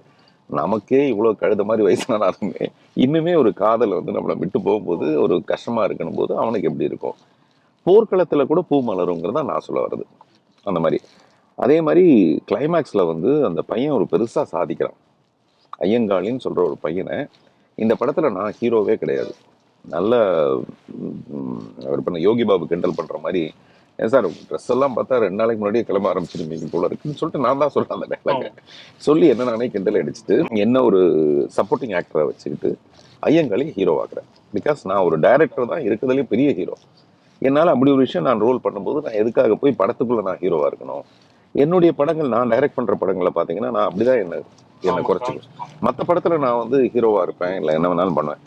நமக்கே இவ்வளோ கழுத மாதிரி வயசானாலுமே இன்னுமே ஒரு காதல் வந்து நம்மளை விட்டு போகும்போது ஒரு கஷ்டமா இருக்கணும் போது அவனுக்கு எப்படி இருக்கும். போர்க்களத்துல கூட பூ மலருங்கிறத நான் சொல்ல வர்றது அந்த மாதிரி. அதே மாதிரி கிளைமேக்ஸ்ல வந்து அந்த பையன் ஒரு பெருசா சாதிக்கிறான். ஐயங்காளின்னு சொல்ற ஒரு பையனை இந்த படத்துல நான் ஹீரோவே கிடையாது. நல்ல அவர் பண்ண யோகி பாபு கிண்டல் பண்ற மாதிரி, ஏன் சார் ட்ரெஸ் எல்லாம் பார்த்தா 2 நாளைக்கு முன்னாடியே கிளம்ப ஆரம்பிச்சிருப்பீங்க போல இருக்குன்னு சொல்லிட்டு நான் தான் சொல்றேன் அந்த டைலாக. சொல்லி என்ன நானே கிண்டல் அடிச்சுட்டு என்ன ஒரு சப்போர்ட்டிங் ஆக்டரை வச்சுக்கிட்டு ஐயங்காளி ஹீரோ ஆக்குறேன். பிகாஸ் நான் ஒரு டைரக்டர் தான் இருக்கிறதுலே பெரிய ஹீரோ. என்னால் அப்படி ஒரு விஷயம் நான் ரோல் பண்ணும்போது நான் எதுக்காக போய் படத்துக்குள்ள நான் ஹீரோவா இருக்கணும். என்னுடைய படங்கள் நான் டைரக்ட் பண்ற படங்களை பார்த்தீங்கன்னா நான் அப்படிதான் என்னை குறைச்சிக்கும். மற்ற படத்துல நான் வந்து ஹீரோவா இருப்பேன், இல்லை என்ன வேணாலும் பண்ணுவேன்.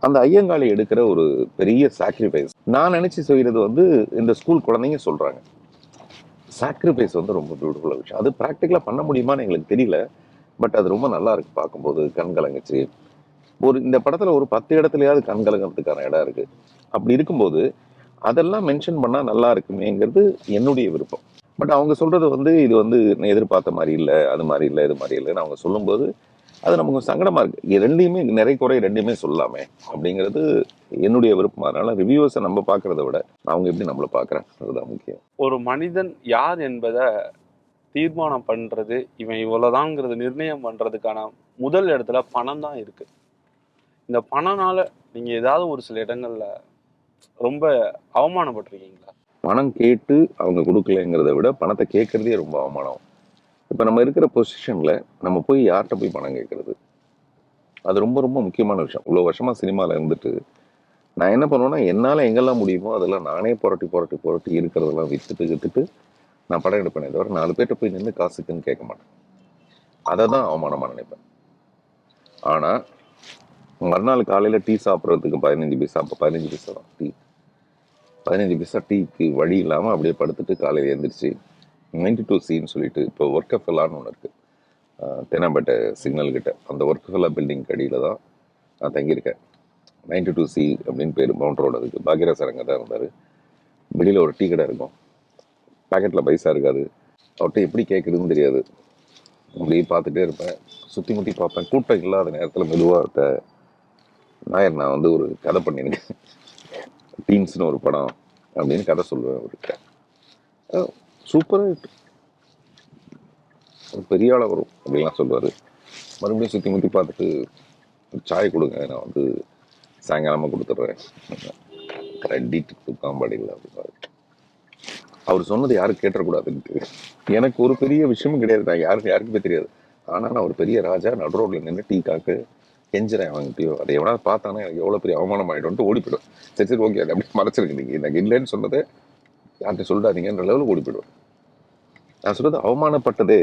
அந்த ஐயங்காளி எடுக்கிற ஒரு பெரிய சாக்ரிஃபைஸ் நான் நினைச்சு செய்யறது வந்து இந்த ஸ்கூல் குழந்தைங்க சொல்றாங்க. சாக்ரிஃபைஸ் வந்து ரொம்ப பியூட்டிஃபுல்லான விஷயம். அது ப்ராக்டிக்கலா பண்ண முடியுமான்னு எங்களுக்கு தெரியல. பட் அது ரொம்ப நல்லா இருக்கு பார்க்கும்போது, கண் கலங்குச்சு. இந்த படத்துல ஒரு 10 இடத்துலயாவது கண் கலங்கிறதுக்கான இடம் இருக்கு. அப்படி இருக்கும்போது அதெல்லாம் மென்ஷன் பண்ணா நல்லா இருக்குமேங்கிறது என்னுடைய விருப்பம். பட் அவங்க சொல்றது வந்து இது வந்து நான் எதிர்பார்த்த மாதிரி இல்லை, அது மாதிரி இல்லை, இது மாதிரி இல்லைன்னு அவங்க சொல்லும்போது அது நமக்கு சங்கடமா இருக்கு. ரெண்டையுமே நிறை குறை ரெண்டையுமே சொல்லாமே அப்படிங்கிறது என்னுடைய விருப்பம். அதனால ரிவ்யூவர்ஸை நம்ம பார்க்கறத விட அவங்க எப்படி நம்மளை பார்க்குறாங்க அதுதான் முக்கியம். ஒரு மனிதன் யார் என்பதை தீர்மானம் பண்றது, இவன் இவ்வளவுதான்ங்கிறது நிர்ணயம் பண்றதுக்கான முதல் இடத்துல பணம் தான் இருக்கு. இந்த பணம்னால நீங்க ஏதாவது ஒரு சில இடங்கள்ல ரொம்ப அவமானப்பட்டிருக்கீங்களா? பணம் கேட்டு அவங்க கொடுக்கலங்கிறத விட பணத்தை கேட்கறதே ரொம்ப அவமானம். இப்போ நம்ம இருக்கிற பொசிஷன்ல நம்ம போய் யார்கிட்ட போய் பணம் கேட்கறது, அது ரொம்ப ரொம்ப முக்கியமான விஷயம். இவ்வளோ வருஷமா சினிமாவில் இருந்துட்டு நான் என்ன பண்ணுவேன்னா என்னால் எங்கெல்லாம் முடியுமோ அதெல்லாம் நானே புரட்டி புரட்டி புரட்டி இருக்கிறதெல்லாம் வித்துட்டு நான் படம் எடுப்பேனே தவிர 4 பேர்கிட்ட போய் நின்று காசுக்குன்னு கேட்க மாட்டேன். அதை தான் அவமானமாக நினைப்பேன். ஆனால் மறுநாள் காலையில் டீ சாப்பிட்றதுக்கு 15 பைசா, அப்போ 15 பைசா தான் டீ. 15 பைசா டீக்கு வழி இல்லாமல் அப்படியே படுத்துட்டு காலையில் எழுந்திரிச்சு 92C சொல்லிட்டு இப்போ ஒர்க் ஃபெல்லான்னு ஒன்று இருக்குது தெனாம்பேட்டை சிக்னல் கிட்ட. அந்த ஒர்க் ஃபெல்லா பில்டிங் அடியில் தான் நான் தங்கியிருக்கேன். 92C அப்படின்னு பேர், மவுண்ட் ரோடு. அதுக்கு பாக்யராஜ் அங்கே தான் இருந்தார். வெளியில் ஒரு டீ கடை இருக்கும், பேக்கெட்டில் பைசா இருக்காது. அவர்கிட்ட எப்படி கேட்குறதுன்னு தெரியாது. அப்படியே பார்த்துட்டே இருப்பேன், சுற்றி முற்றி பார்ப்பேன். கூட்டம் இல்லாத நேரத்தில் மெதுவாக நாயர் நான் வந்து ஒரு கதை பண்ணியிருக்கேன், டீன்ஸ்னு ஒரு படம் அப்படின்னு கதை சொல்லுவேன் அவர்கிட்ட. சூப்பராக பெரிய ஆளாக வரும் அப்படின்லாம் சொல்லுவார். மறுபடியும் சுற்றி முற்றி பார்த்துட்டு சாய் கொடுங்க, நான் வந்து சாயங்காலமாக கொடுத்துட்றேன், கண்டிட்டு தூக்காம்பாடியில் அப்படின்னாரு. அவர் சொன்னது யாரும் கேட்டக்கூடாதுன்ட்டு. எனக்கு ஒரு பெரிய விஷயமும் கிடையாது, நான் யாருக்குமே தெரியாது. ஆனால் நான் ஒரு பெரிய ராஜா நடு ரோட்டில் நின்று டீ காக்கு கெஞ்சுறேன் அவங்ககிட்டயோ. அதை எவனா பார்த்தானா எனக்கு எவ்வளோ பெரிய அவமானம் ஆகிடும்ட்டு ஓடி போயிடும். சரி ஓகே, அது அப்படி மறைச்சிருக்கு, நீங்கள் எனக்கு இல்லைன்னு சொன்னதை யார்கிட்ட சொல்லிடாதீங்கன்ற லெவலில் ஓடி போயிடுவேன். நான் சொல்றது அவமானப்பட்டதே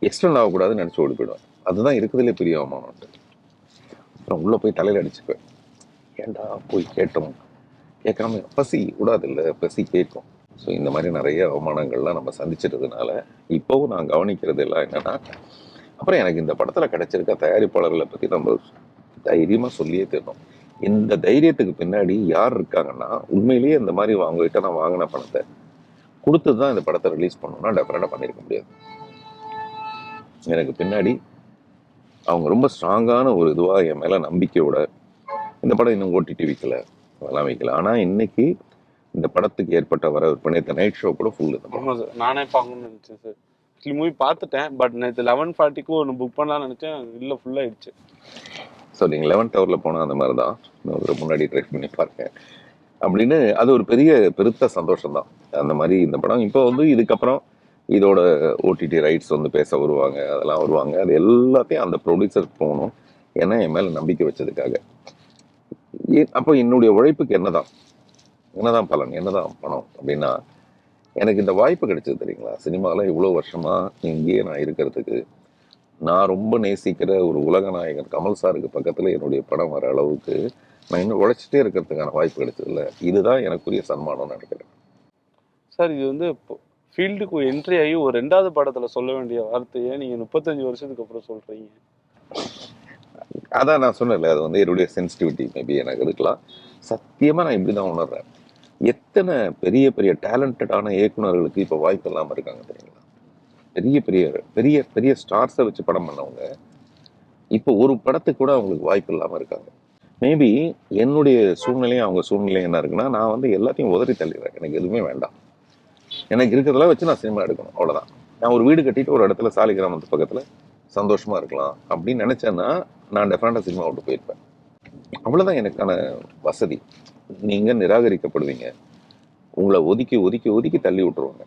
எக்ஸ்டர்ன் ஆகக்கூடாதுன்னு நினச்சி ஓடி போயிடுவேன். அதுதான் இருக்கிறதுலே பெரிய அவமானம்ட்டு. அப்புறம் உள்ளே போய் தலையில் அடிச்சுப்பேன், ஏன்டா போய் கேட்டோம், கேட்காம பசி விடாது இல்லை, பசி கேட்கும். ஸோ இந்த மாதிரி நிறைய அவமானங்கள்லாம் நம்ம சந்திச்சிட்டதுனால இப்போவும் நான் கவனிக்கிறது எல்லாம் என்னன்னா, அப்புறம் எனக்கு இந்த படத்தில் கிடைச்சிருக்க தயாரிப்பாளர்களை பற்றி நம்ம தைரியமாக சொல்லியே தரணும். இந்த தைரியத்துக்கு பின்னாடி யார் இருக்காங்கன்னா, உண்மையிலேயே இந்த மாதிரி அவங்ககிட்ட நான் வாங்கின பணத்தை கொடுத்து தான் இந்த படத்தை ரிலீஸ் பண்ணணும்னா டெஃபினட்டாக பண்ணியிருக்க முடியாது. எனக்கு பின்னாடி அவங்க ரொம்ப ஸ்ட்ராங்கான ஒரு இதுவாக என் மேலே நம்பிக்கையோட இந்த படம் இன்னும் ஓடிடி வைக்கல, அதெல்லாம் வைக்கல. ஆனால் இன்னைக்கு இந்த படத்துக்கு ஏற்பட்ட வரவேற்பு நேற்று நைட் ஷோ கூட ஃபுல். ஆமாம் சார், நானே பார்க்கணும்னு நினச்சேன் சார். ஆக்சுவலி மூவி பார்த்துட்டேன், பட் நேற்று 11:40க்கு ஒன்று புக் பண்ணலாம்னு நினச்சேன், இல்லை ஃபுல்லாகிடுச்சு. ஸோ நீங்கள் 11th ஹவரில் போனால் அந்த மாதிரி தான், ஒரு முன்னாடி ட்ரை பண்ணி பாருங்க அப்படின்னு. அது ஒரு பெருத்த சந்தோஷம் தான். அந்த மாதிரி இந்த படம் இப்போ வந்து இதுக்கப்புறம் இதோட ஓடிடி ரைட்ஸ் வந்து பேச வருவாங்க, அதெல்லாம் வருவாங்க. அது எல்லாத்தையும் அந்த ப்ரொடியூசர் போகணும், ஏன்னா என் மேலே நம்பிக்கை வச்சதுக்காக. அப்போ என்னுடைய உழைப்புக்கு என்னதான் பலன், என்னதான் பணம் அப்படின்னா, எனக்கு இந்த வாய்ப்பு கிடைச்சது தெரியுங்களா. சினிமாவில் இவ்வளோ வருஷமா இங்கேயே நான் இருக்கிறதுக்கு, நான் ரொம்ப நேசிக்கிற ஒரு உலக நாயகன் கமல் சாருக்கு பக்கத்தில் என்னுடைய படம் வர அளவுக்கு நான் இன்னும் உழைச்சிட்டே இருக்கிறதுக்கான வாய்ப்பு கிடைச்சது இல்லை. இதுதான் எனக்குரிய சன்மானம்னு நினைக்கிறேன் சார். இது வந்து இப்போ ஃபீல்டுக்கு என்ட்ரி ஆகி ஒரு 2வது படத்தில் சொல்ல வேண்டிய வார்த்தையை நீங்கள் 35 வருஷத்துக்கு அப்புறம் சொல்கிறீங்க. அதான் நான் சொன்னேன்ல, அது வந்து என்னுடைய சென்சிட்டிவிட்டி மேபி எனக்கு இருக்கலாம். சத்தியமாக நான் இப்படி தான் உணர்றேன். எத்தனை பெரிய பெரிய டேலண்டடான இயக்குனர்களுக்கு இப்போ வாய்ப்பு இல்லாமல் இருக்காங்க தெரியுங்களா? பெரிய பெரிய பெரிய பெரிய ஸ்டார்ஸை வச்சு படம் பண்ணவங்க இப்போ ஒரு படத்துக்கு கூட அவங்களுக்கு வாய்ப்பு இல்லாமல் இருக்காங்க. மேபி என்னுடைய சூழ்நிலையும் அவங்க சூழ்நிலையும் என்ன இருக்குன்னா, நான் வந்து எல்லாத்தையும் உதறி தள்ளிடுறேன். எனக்கு எதுவுமே வேண்டாம். எனக்கு இருக்கிறதெல்லாம் வச்சு நான் சினிமா எடுக்கணும், அவ்வளோதான். நான் ஒரு வீடு கட்டிட்டு ஒரு இடத்துல சாலி கிராமத்து பக்கத்தில் சந்தோஷமா இருக்கலாம் அப்படின்னு நினைச்சேன்னா நான் டெஃபினட்டாக சினிமா விட்டு போயிருப்பேன். அவ்வளோதான் எனக்கான வசதி. நீங்கள் நிராகரிக்கப்படுவீங்க, உங்களை ஒதுக்கி ஒதுக்கி ஒதுக்கி தள்ளி விட்டுருவாங்க.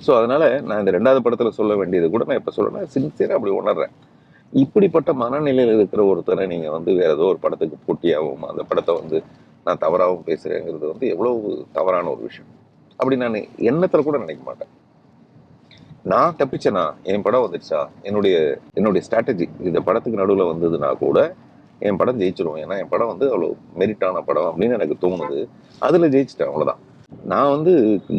ஸோ அதனால நான் இந்த 2வது படத்தில் சொல்ல வேண்டியது கூட நான் இப்போ சொல்றேன், சின்சியராக அப்படி உணர்றேன். இப்படிப்பட்ட மனநிலையில் இருக்கிற ஒருத்தரை நீங்கள் வந்து வேற ஏதோ ஒரு படத்துக்கு போட்டியாகவும் அந்த படத்தை வந்து நான் தவறாகவும் பேசுகிறேங்கிறது வந்து எவ்வளவு தவறான ஒரு விஷயம். அப்படி நான் எண்ணத்தில் கூட நினைக்க மாட்டேன். நான் தப்பிச்சேனா, என் படம் வந்துடுச்சா, என்னுடைய ஸ்ட்ராட்டஜி இந்த படத்துக்கு நடுவில் வந்ததுன்னா கூட என் படம் ஜெயிச்சிரும். ஏன்னா என் படம் வந்து அவ்வளோ மெரிட்டான படம் அப்படின்னு எனக்கு தோணுது. அதில் ஜெயிச்சிட்டேன், அவ்வளோதான். நான் வந்து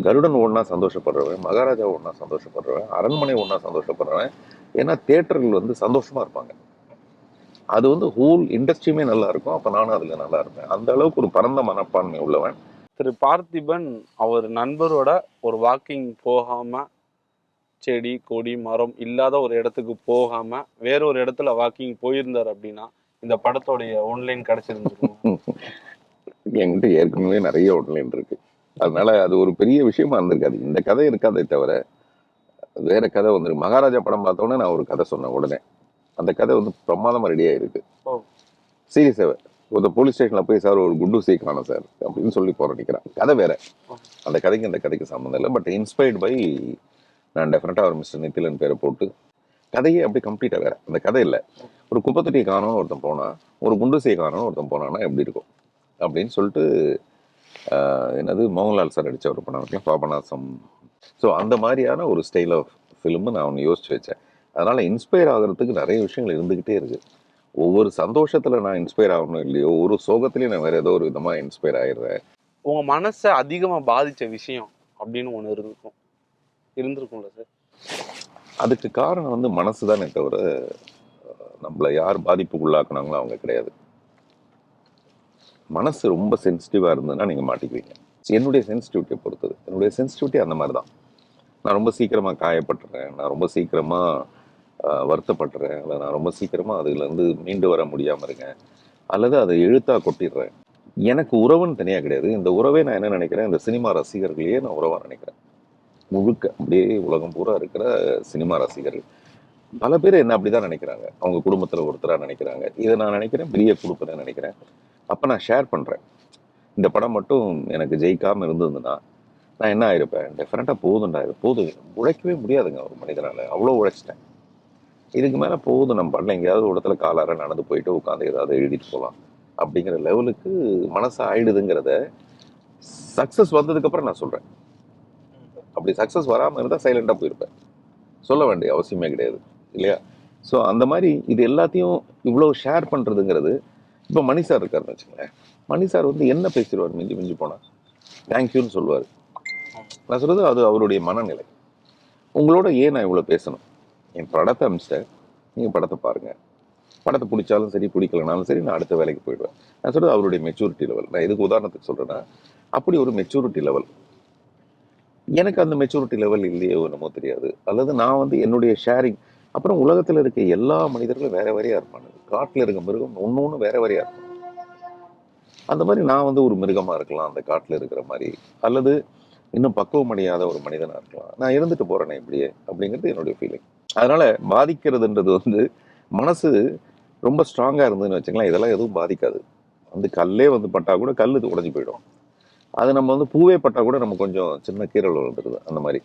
கருடன் ஒன்றா சந்தோஷப்படுறவன், மகாராஜா ஒன்றா சந்தோஷப்படுறவன், அரண்மனை ஒன்றா சந்தோஷப்படுறவன். ஏன்னா தியேட்டர்கள் வந்து சந்தோஷமா இருப்பாங்க. அது வந்து ஹோல் இண்டஸ்ட்ரியுமே நல்லா இருக்கும். அப்போ நானும் அதில் நல்லா இருப்பேன். அந்த அளவுக்கு ஒரு பரந்த மனப்பான்மை உள்ளவன். திரு பார்த்திபன் அவர் நண்பரோட ஒரு வாக்கிங் போகாம, செடி கொடி மரம் இல்லாத ஒரு இடத்துக்கு போகாம வேற ஒரு இடத்துல வாக்கிங் போயிருந்தார் அப்படின்னா இந்த படத்தோடைய ஒன்லைன் கிடைச்சிருந்துருக்கும். என்கிட்ட ஏற்கனவே நிறைய ஒன்லைன் இருக்கு. அதனால அது ஒரு பெரிய விஷயமா இருந்திருக்காது. இந்த கதை இருக்காதே தவிர வேற கதை வந்துருக்கு. மகாராஜா படம் பார்த்தோன்னே நான் ஒரு கதை சொன்னேன் உடனே. அந்த கதை வந்து பிரமாதமா ரெடி ஆயிருக்கு. சீரியஸாவே ஒரு போலீஸ் ஸ்டேஷன்ல போய் சார் ஒரு குண்டு காணும் சார் அப்படின்னு சொல்லி போராடிக்கிறான். கதை வேற. அந்த கதைக்கு இந்த கதைக்கு சம்மந்தம் இல்லை. பட் இன்ஸ்பயர்ட் பை நான் டெஃபினட்டாக ஒரு மிஸ்டர் நித்திலன் பேரை போட்டு கதையே அப்படி கம்ப்ளீட்டாக வேற. அந்த கதை இல்லை. ஒரு குப்பத்தொட்டியை காணோன்னு ஒருத்தன் போனா, ஒரு குண்டு காணோன்னு ஒருத்தன் போனான்னா எப்படி இருக்கும் அப்படின்னு சொல்லிட்டு என்னது மோகன்லால் சார் அடித்த ஒரு படம் இருக்குல்ல, பாபநாசம். ஸோ அந்த மாதிரியான ஒரு ஸ்டைல் ஆஃப் ஃபிலிமு நான் ஒன்று யோசிச்சு வச்சேன். அதனால் இன்ஸ்பயர் ஆகிறதுக்கு நிறைய விஷயங்கள் இருந்துக்கிட்டே இருக்குது. ஒவ்வொரு சந்தோஷத்தில் நான் இன்ஸ்பயர் ஆகணும் இல்லையோ, ஒரு சோகத்துலேயும் நான் வேறு ஏதோ ஒரு விதமாக இன்ஸ்பயர் ஆயிடுறேன். உங்கள் மனசை அதிகமாக பாதித்த விஷயம் அப்படின்னு ஒன்று இருந்திருக்கும்ல சார்? அதுக்கு காரணம் வந்து மனசு தானே தவிர நம்மளை யார் பாதிப்புக்குள்ளாக்குனாங்களோ அவங்க கிடையாது. மனசு ரொம்ப சென்சிட்டிவாக இருந்ததுன்னா நீங்கள் மாட்டிக்குவீங்க. என்னுடைய சென்சிட்டிவிட்டியை பொறுத்தது. என்னுடைய சென்சிட்டிவிட்டி அந்த மாதிரி தான். நான் ரொம்ப சீக்கிரமாக காயப்பட்டுறேன், நான் ரொம்ப சீக்கிரமாக வருத்தப்படுறேன், இல்லை நான் ரொம்ப சீக்கிரமாக அதுலேருந்து மீண்டு வர முடியாமல் இருக்கேன், அல்லது அதை எழுத்தாக கொட்டிடுறேன். எனக்கு உறவுன்னு தனியாக கிடையாது. இந்த உறவே நான் என்ன நினைக்கிறேன், இந்த சினிமா ரசிகர்களையே நான் உறவாக நினைக்கிறேன். முழுக்க அப்படியே உலகம் பூரா இருக்கிற சினிமா ரசிகர்கள் பல பேர் என்ன அப்படிதான் நினைக்கிறாங்க. அவங்க குடும்பத்தில் ஒருத்தராக நினைக்கிறாங்க. இதை நான் நினைக்கிறேன் பெரிய குடும்பத்தை நினைக்கிறேன். அப்போ நான் ஷேர் பண்ணுறேன். இந்த படம் மட்டும் எனக்கு ஜெயிக்காமல் இருந்ததுன்னா நான் என்ன ஆயிருப்பேன், டெஃபினட்டாக போதும்டா, இது போதும், உழைக்கவே முடியாதுங்க ஒரு மனிதனால், அவ்வளோ உழைச்சிட்டேன், இதுக்கு மேலே போதும், நம்ம பண்ணல எங்கேயாவது ஒரு இடத்துல காலார நடந்து போயிட்டு உட்காந்து ஏதாவது எழுதிட்டு போகலாம் அப்படிங்கிற லெவலுக்கு மனசு ஆயிடுதுங்கிறத சக்ஸஸ் வந்ததுக்கப்புறம் நான் சொல்கிறேன். அப்படி சக்ஸஸ் வராமல் இருந்தால் சைலண்டாக போயிருப்பேன். சொல்ல வேண்டிய அவசியமே கிடையாது இல்லையா? ஸோ அந்த மாதிரி இது எல்லாத்தையும் இவ்வளோ ஷேர் பண்ணுறதுங்கிறது. இப்போ மணி சார் இருக்காருன்னு வச்சுங்களேன். மணி சார் வந்து என்ன பேசிடுவார், மிஞ்சி மிஞ்சி போனால் தேங்க்யூன்னு சொல்லுவார். நான் சொல்கிறது அது அவருடைய மனநிலை. உங்களோட ஏன் நான் இவ்வளோ பேசணும்? என் படத்தை அனுப்பிச்சிட்டேன், நீங்கள் படத்தை பாருங்கள். படத்தை பிடிச்சாலும் சரி பிடிக்கலனாலும் சரி நான் அடுத்த வேலைக்கு போயிடுவேன். நான் சொல்கிறது அவருடைய மெச்சூரிட்டி லெவல். நான் எதுக்கு உதாரணத்துக்கு சொல்கிறேன்னா, அப்படி ஒரு மெச்சூரிட்டி லெவல். எனக்கு அந்த மெச்சூரிட்டி லெவல் இல்லையோ என்னமோ தெரியாது. அல்லது நான் வந்து என்னுடைய ஷேரிங். அப்புறம் உலகத்தில் இருக்க எல்லா மனிதர்களும் வேற வேறையாக இருப்பாங்க. காட்டில் இருக்க மிருகம் ஒன்று வேற வேறையாக இருக்கும். அந்த மாதிரி நான் வந்து ஒரு மிருகமாக இருக்கலாம் அந்த காட்டில் இருக்கிற மாதிரி, அல்லது இன்னும் பக்குவம் அடையாத ஒரு மனிதனாக இருக்கலாம். நான் இருந்துட்டு போகிறேனே இப்படியே அப்படிங்கிறது என்னுடைய ஃபீலிங். அதனால் பாதிக்கிறதுன்றது வந்து மனசு ரொம்ப ஸ்ட்ராங்காக இருந்ததுன்னு வச்சுக்கலாம், இதெல்லாம் எதுவும் பாதிக்காது. வந்து கல்லே வந்து பட்டால் கூட கல் இது உடஞ்சி போயிடும். அது நம்ம வந்து பூவே பட்டால் கூட நம்ம கொஞ்சம் சின்ன கீரல் வந்துடுது. அந்த மாதிரி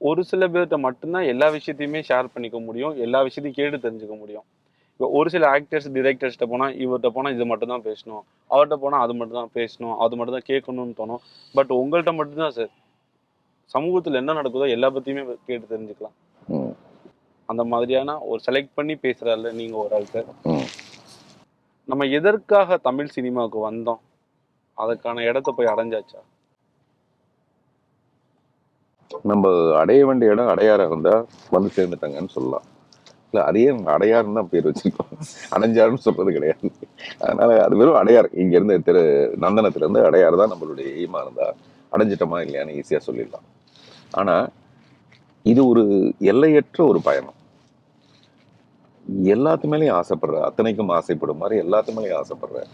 ஒரு சில பேர்கிட்ட மட்டும்தான் எல்லா விஷயத்தையுமே ஷேர் பண்ணிக்க முடியும், எல்லா விஷயத்தையும் கேட்டு தெரிஞ்சுக்க முடியும். இப்போ ஒரு சில ஆக்டர்ஸ் டிரெக்டர்ஸ்கிட்ட போனால் இவர்கிட்ட போனால் இது மட்டும் தான் பேசணும், அவர்கிட்ட போனால் அது மட்டும் தான் பேசணும், அது மட்டும் தான் கேட்கணும்னு தோணும். பட் உங்கள்கிட்ட மட்டும்தான் சார் சமூகத்தில் என்ன நடக்குதோ எல்லா பற்றியுமே கேட்டு தெரிஞ்சுக்கலாம். அந்த மாதிரியான ஒரு செலக்ட் பண்ணி பேசுகிறாருல நீங்கள் ஒரு ஆள் சார். நம்ம எதற்காக தமிழ் சினிமாவுக்கு வந்தோம், அதுக்கான இடத்த போய் அடைஞ்சாச்சா? நம்ம அடைய வேண்டிய இடம் அடையாரா இருந்தால் வந்து சேர்ந்துட்டாங்கன்னு சொல்லலாம். இல்லை அதையே அடையாருன்னு தான் பேர் வச்சிருக்கோம், அடைஞ்சாருன்னு சொல்றது கிடையாது. அதனால அது வெறும் அடையார். இங்கேருந்து நந்தனத்துலேருந்து அடையாறு தான் நம்மளுடைய எய்மா இருந்தால் அடைஞ்சிட்டோமா இல்லையான்னு ஈஸியாக சொல்லிடலாம். ஆனால் இது ஒரு எல்லையற்ற ஒரு பயணம். எல்லாத்து மேலேயும் ஆசைப்படுற, அத்தனைக்கும் ஆசைப்படும் மாதிரி எல்லாத்து மேலேயும் ஆசைப்படுறேன்.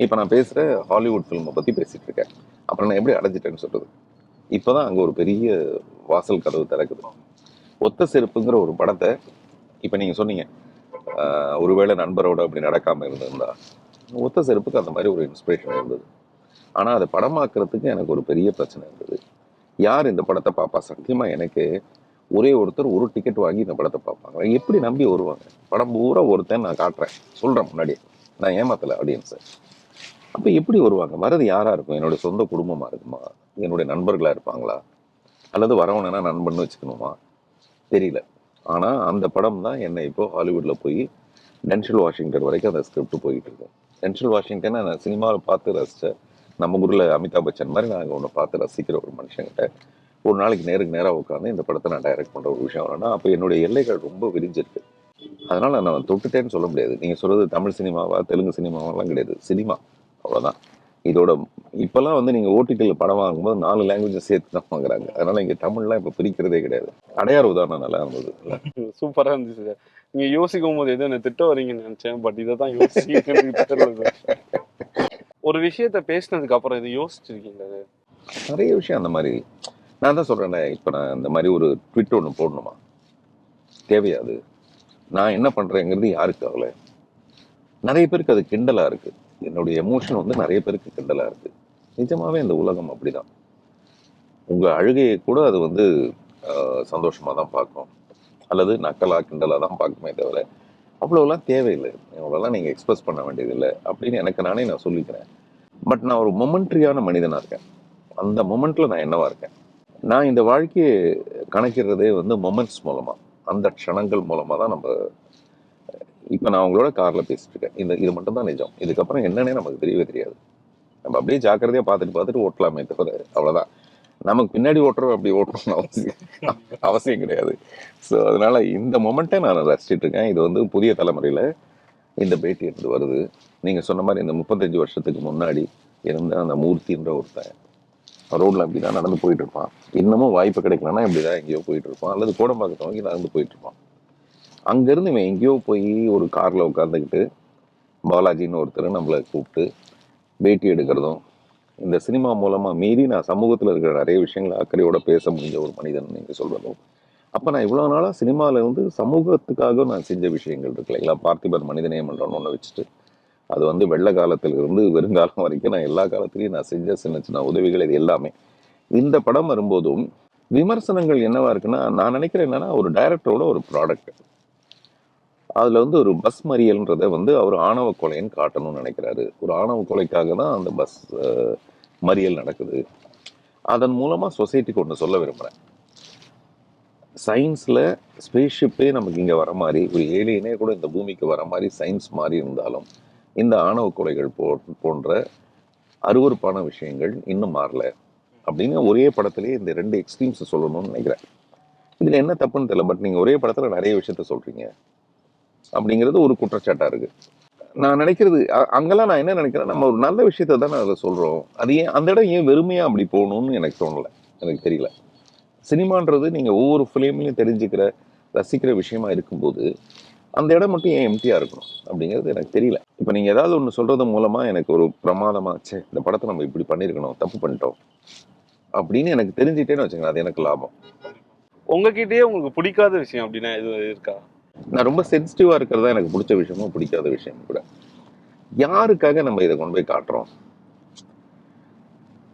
இப்போ நான் பேசுகிற ஹாலிவுட் ஃபில்மை பற்றி பேசிகிட்டு இருக்கேன். அப்புறம் நான் எப்படி அடைஞ்சிட்டேன்னு சொல்கிறது? இப்போ தான் அங்கே ஒரு பெரிய வாசல் கதவு திறக்குது. ஒத்த செருப்புங்கிற ஒரு படத்தை இப்போ நீங்கள் சொன்னீங்க, ஒருவேளை நண்பரோட அப்படி நடக்காமல் இருந்திருந்தா, ஒத்த செருப்புக்கு அந்த மாதிரி ஒரு இன்ஸ்பிரேஷன் இருந்தது. ஆனால் அதை படமாக்குறதுக்கு எனக்கு ஒரு பெரிய பிரச்சனை இருந்தது. யார் இந்த படத்தை பார்ப்பா? சத்தியமாக எனக்கு ஒரே ஒருத்தர் ஒரு டிக்கெட் வாங்கி இந்த படத்தை பார்ப்பாங்க. எப்படி நம்பி வருவாங்க? படம் பூரா ஒருத்தன் நான் காட்டுறேன், சொல்கிறேன் முன்னாடி, நான் ஏமாத்தலை ஆடியன்ஸை. அப்போ எப்படி வருவாங்க? வரது யாராக இருக்கும்? என்னுடைய சொந்த குடும்பமாக இருக்குமா? என்னுடைய நண்பர்களாக இருப்பாங்களா? அல்லது வரவனா நண்பன்னு வச்சுக்கணுமா? தெரியல. ஆனால் அந்த படம் தான் என்னை இப்போ ஹாலிவுட்டில் போய் டென்ஷல் வாஷிங்டன் வரைக்கும் அந்த ஸ்கிரிப்ட் போயிட்டு இருக்கு. டென்ஷல் வாஷிங்டனை நான் சினிமாவில் பார்த்து ரசித்தேன். நம்ம ஊரில் அமிதாப் பச்சன் மாதிரி நாங்கள் ஒன்று பார்த்து ரசிக்கிற ஒரு மனுஷங்கிட்ட ஒரு நாளைக்கு நேருக்கு நேராக உட்காந்து இந்த படத்தை நான் டைரக்ட் பண்ணுற ஒரு விஷயம் வரேன்னா, அப்போ என்னுடைய எல்லைகள் ரொம்ப விரிஞ்சிருக்கு. அதனால் நான் தொட்டுட்டேன்னு சொல்ல முடியாது. நீங்கள் சொல்கிறது தமிழ் சினிமாவா தெலுங்கு சினிமாவெல்லாம் கிடையாது, சினிமா அவ்வளோதான். இதோட இப்போல்லாம் வந்து நீங்கள் ஓடிடியில் படம் வாங்கும்போது 4 லாங்குவேஜ் சேர்த்து தான் வாங்குறாங்க. அதனால் இங்கே தமிழ்லாம் இப்போ பிரிக்கிறதே கிடையாது. அடையார் உதாரணம் நல்லா இருந்தது. சூப்பரா இருந்துச்சு சார். நீங்க யோசிக்கும் போது எதுவும் என்ன திட்ட வரீங்கன்னு நினைச்சேன், பட் இதை தான் யோசிக்க. ஒரு விஷயத்த பேசினதுக்கு அப்புறம் இதை யோசிச்சிருக்கீங்க? நிறைய விஷயம் அந்த மாதிரி நான் தான் சொல்கிறேன்னே. இப்போ நான் இந்த மாதிரி ஒரு ட்விட் ஒன்று போடணுமா? தேவையாது. நான் என்ன பண்ணுறேங்கிறது யாருக்கு ஆகலை. நிறைய பேருக்கு அது கிண்டலாக இருக்குது. என்னுடைய எமோஷன் வந்து நிறைய பேருக்கு கிண்டலாக இருக்குது. நிஜமாகவே இந்த உலகம் அப்படி தான். உங்கள் அழுகையை கூட அது வந்து சந்தோஷமாக தான் பார்க்கும், அல்லது நக்கலாக கிண்டலாக தான் பார்க்குமே தவிர அவ்வளோலாம் தேவையில்லை, அவ்வளோலாம் நீங்கள் எக்ஸ்பிரஸ் பண்ண வேண்டியதில்லை அப்படின்னு எனக்கு நானே நான் சொல்லிக்கிறேன். பட் நான் ஒரு மொமெண்ட்ரியான மனிதனாக இருக்கேன். அந்த மொமெண்ட்டில் நான் என்னவா இருக்கேன்? நான் இந்த வாழ்க்கையை கணக்கிடுறதே வந்து மொமெண்ட்ஸ் மூலமாக, அந்த க்ஷணங்கள் மூலமாக தான் நம்ம. இப்போ நான் உங்களோட காரில் பேசிட்டு இருக்கேன். இது மட்டும் தான் நிஜம். இதுக்கப்புறம் என்னன்னே நமக்கு தெரியவே தெரியாது. நம்ம அப்படியே ஜாக்கிரதையாக பார்த்துட்டு ஓட்டலாமே தவிர அவ்வளோதான். நமக்கு பின்னாடி ஓட்டுறோம் அப்படி ஓட்டணும்னு அவசியம் கிடையாது. ஸோ அதனால இந்த மொமெண்ட்டை நான் ரசிச்சுட்டு இருக்கேன். இது வந்து புதிய தலைமுறையில் இந்த பேட்டி எடுத்து வருது. நீங்கள் சொன்ன மாதிரி இந்த 35 வருஷத்துக்கு முன்னாடி இருந்த அந்த மூர்த்தின்ற ஒருத்தன் ரோட்டில் அப்படி தான் நடந்து போயிட்டு இருப்பான். இன்னமும் வாய்ப்பு கிடைக்கலன்னா இப்படி தான் எங்கேயோ போயிட்டு இருப்பான், அல்லது கோடம்பாக்கத்தை வாங்கி நடந்து போயிட்டு இருப்பான். அங்கேருந்து இவன் எங்கேயோ போய் ஒரு காரில் உட்காந்துக்கிட்டு பாலாஜின்னு ஒருத்தர் நம்மளை கூப்பிட்டு பேட்டி எடுக்கிறதும், இந்த சினிமா மூலமாக மீறி நான் சமூகத்தில் இருக்கிற நிறைய விஷயங்களை அக்கறையோட பேச முடிஞ்ச ஒரு மனிதன் நீங்கள் சொல்கிறதும். அப்போ நான் இவ்வளோ நாளாக சினிமாவில் வந்து சமூகத்துக்காக நான் செஞ்ச விஷயங்கள் இருக்கு இல்லைங்களா? பார்த்திபன் மனிதநேயம் என்ற ஒன்று வச்சுட்டு, அது வந்து வெள்ள காலத்திலிருந்து வெறுங்காலம் வரைக்கும் நான் எல்லா காலத்துலேயும் நான் செஞ்ச சின்ன சின்ன உதவிகள் இது எல்லாமே. இந்த படம் வரும்போதும் விமர்சனங்கள் என்னவா இருக்குன்னா, நான் நினைக்கிறேன் என்னன்னா, ஒரு டைரக்டரோட ஒரு ப்ராடக்ட் அதில் வந்து ஒரு பஸ் மறியல்ன்றதை வந்து அவர் ஆணவ கொலைன்னு காட்டணும்னு நினைக்கிறாரு. ஒரு ஆணவ கொலைக்காக தான் அந்த பஸ் மறியல் நடக்குது. அதன் மூலமாக சொசைட்டிக்கு ஒன்று சொல்ல விரும்புகிறேன். சயின்ஸில் ஸ்பேஸ்ஷிப்பே நமக்கு இங்கே வர மாதிரி, ஒரு ஏலியனே கூட இந்த பூமிக்கு வர மாதிரி சயின்ஸ் மாறி இருந்தாலும் இந்த ஆணவ கொலைகள் போன்ற அருவருப்பான விஷயங்கள் இன்னும் மாறல அப்படின்னு ஒரே படத்துலேயே இந்த 2 எக்ஸ்ட்ரீம்ஸை சொல்லணும்னு நினைக்கிறேன். இதில் என்ன தப்புன்னு தெரியல, பட் நீங்கள் ஒரே படத்தில் நிறைய விஷயத்த சொல்கிறீங்க அப்படிங்கிறது ஒரு குற்றச்சாட்டாக இருக்குது. நான் நினைக்கிறது அங்கெல்லாம் நான் என்ன நினைக்கிறேன், நம்ம ஒரு நல்ல விஷயத்த தான் அதில் சொல்கிறோம். அது ஏன் அந்த இடம் ஏன் வெறுமையாக அப்படி போகணும்னு எனக்கு தோணலை, எனக்கு தெரியல. சினிமான்றது நீங்கள் ஒவ்வொரு ஃபிலிம்லையும் தெரிஞ்சுக்கிற ரசிக்கிற விஷயமா இருக்கும்போது அந்த இடம் மட்டும் ஏன் எம்டியாக இருக்கணும் அப்படிங்கிறது எனக்கு தெரியல. இப்போ நீங்கள் ஏதாவது ஒன்று சொல்கிறது மூலமாக எனக்கு ஒரு பிரமாதமாச்சே, இந்த படத்தை நம்ம இப்படி பண்ணியிருக்கணும், தப்பு பண்ணிட்டோம் அப்படின்னு எனக்கு தெரிஞ்சுட்டேன்னு வச்சுக்கோங்க, அது எனக்கு லாபம். உங்ககிட்டயே உங்களுக்கு பிடிக்காத விஷயம் அப்படின்னா எதுவும் இருக்கா? நான் ரொம்ப சென்சிட்டிவாக இருக்கிறதா எனக்கு பிடிச்ச விஷயமும் பிடிக்காத விஷயம் கூட. யாருக்காக நம்ம இதை கொண்டு போய் காட்டுறோம்?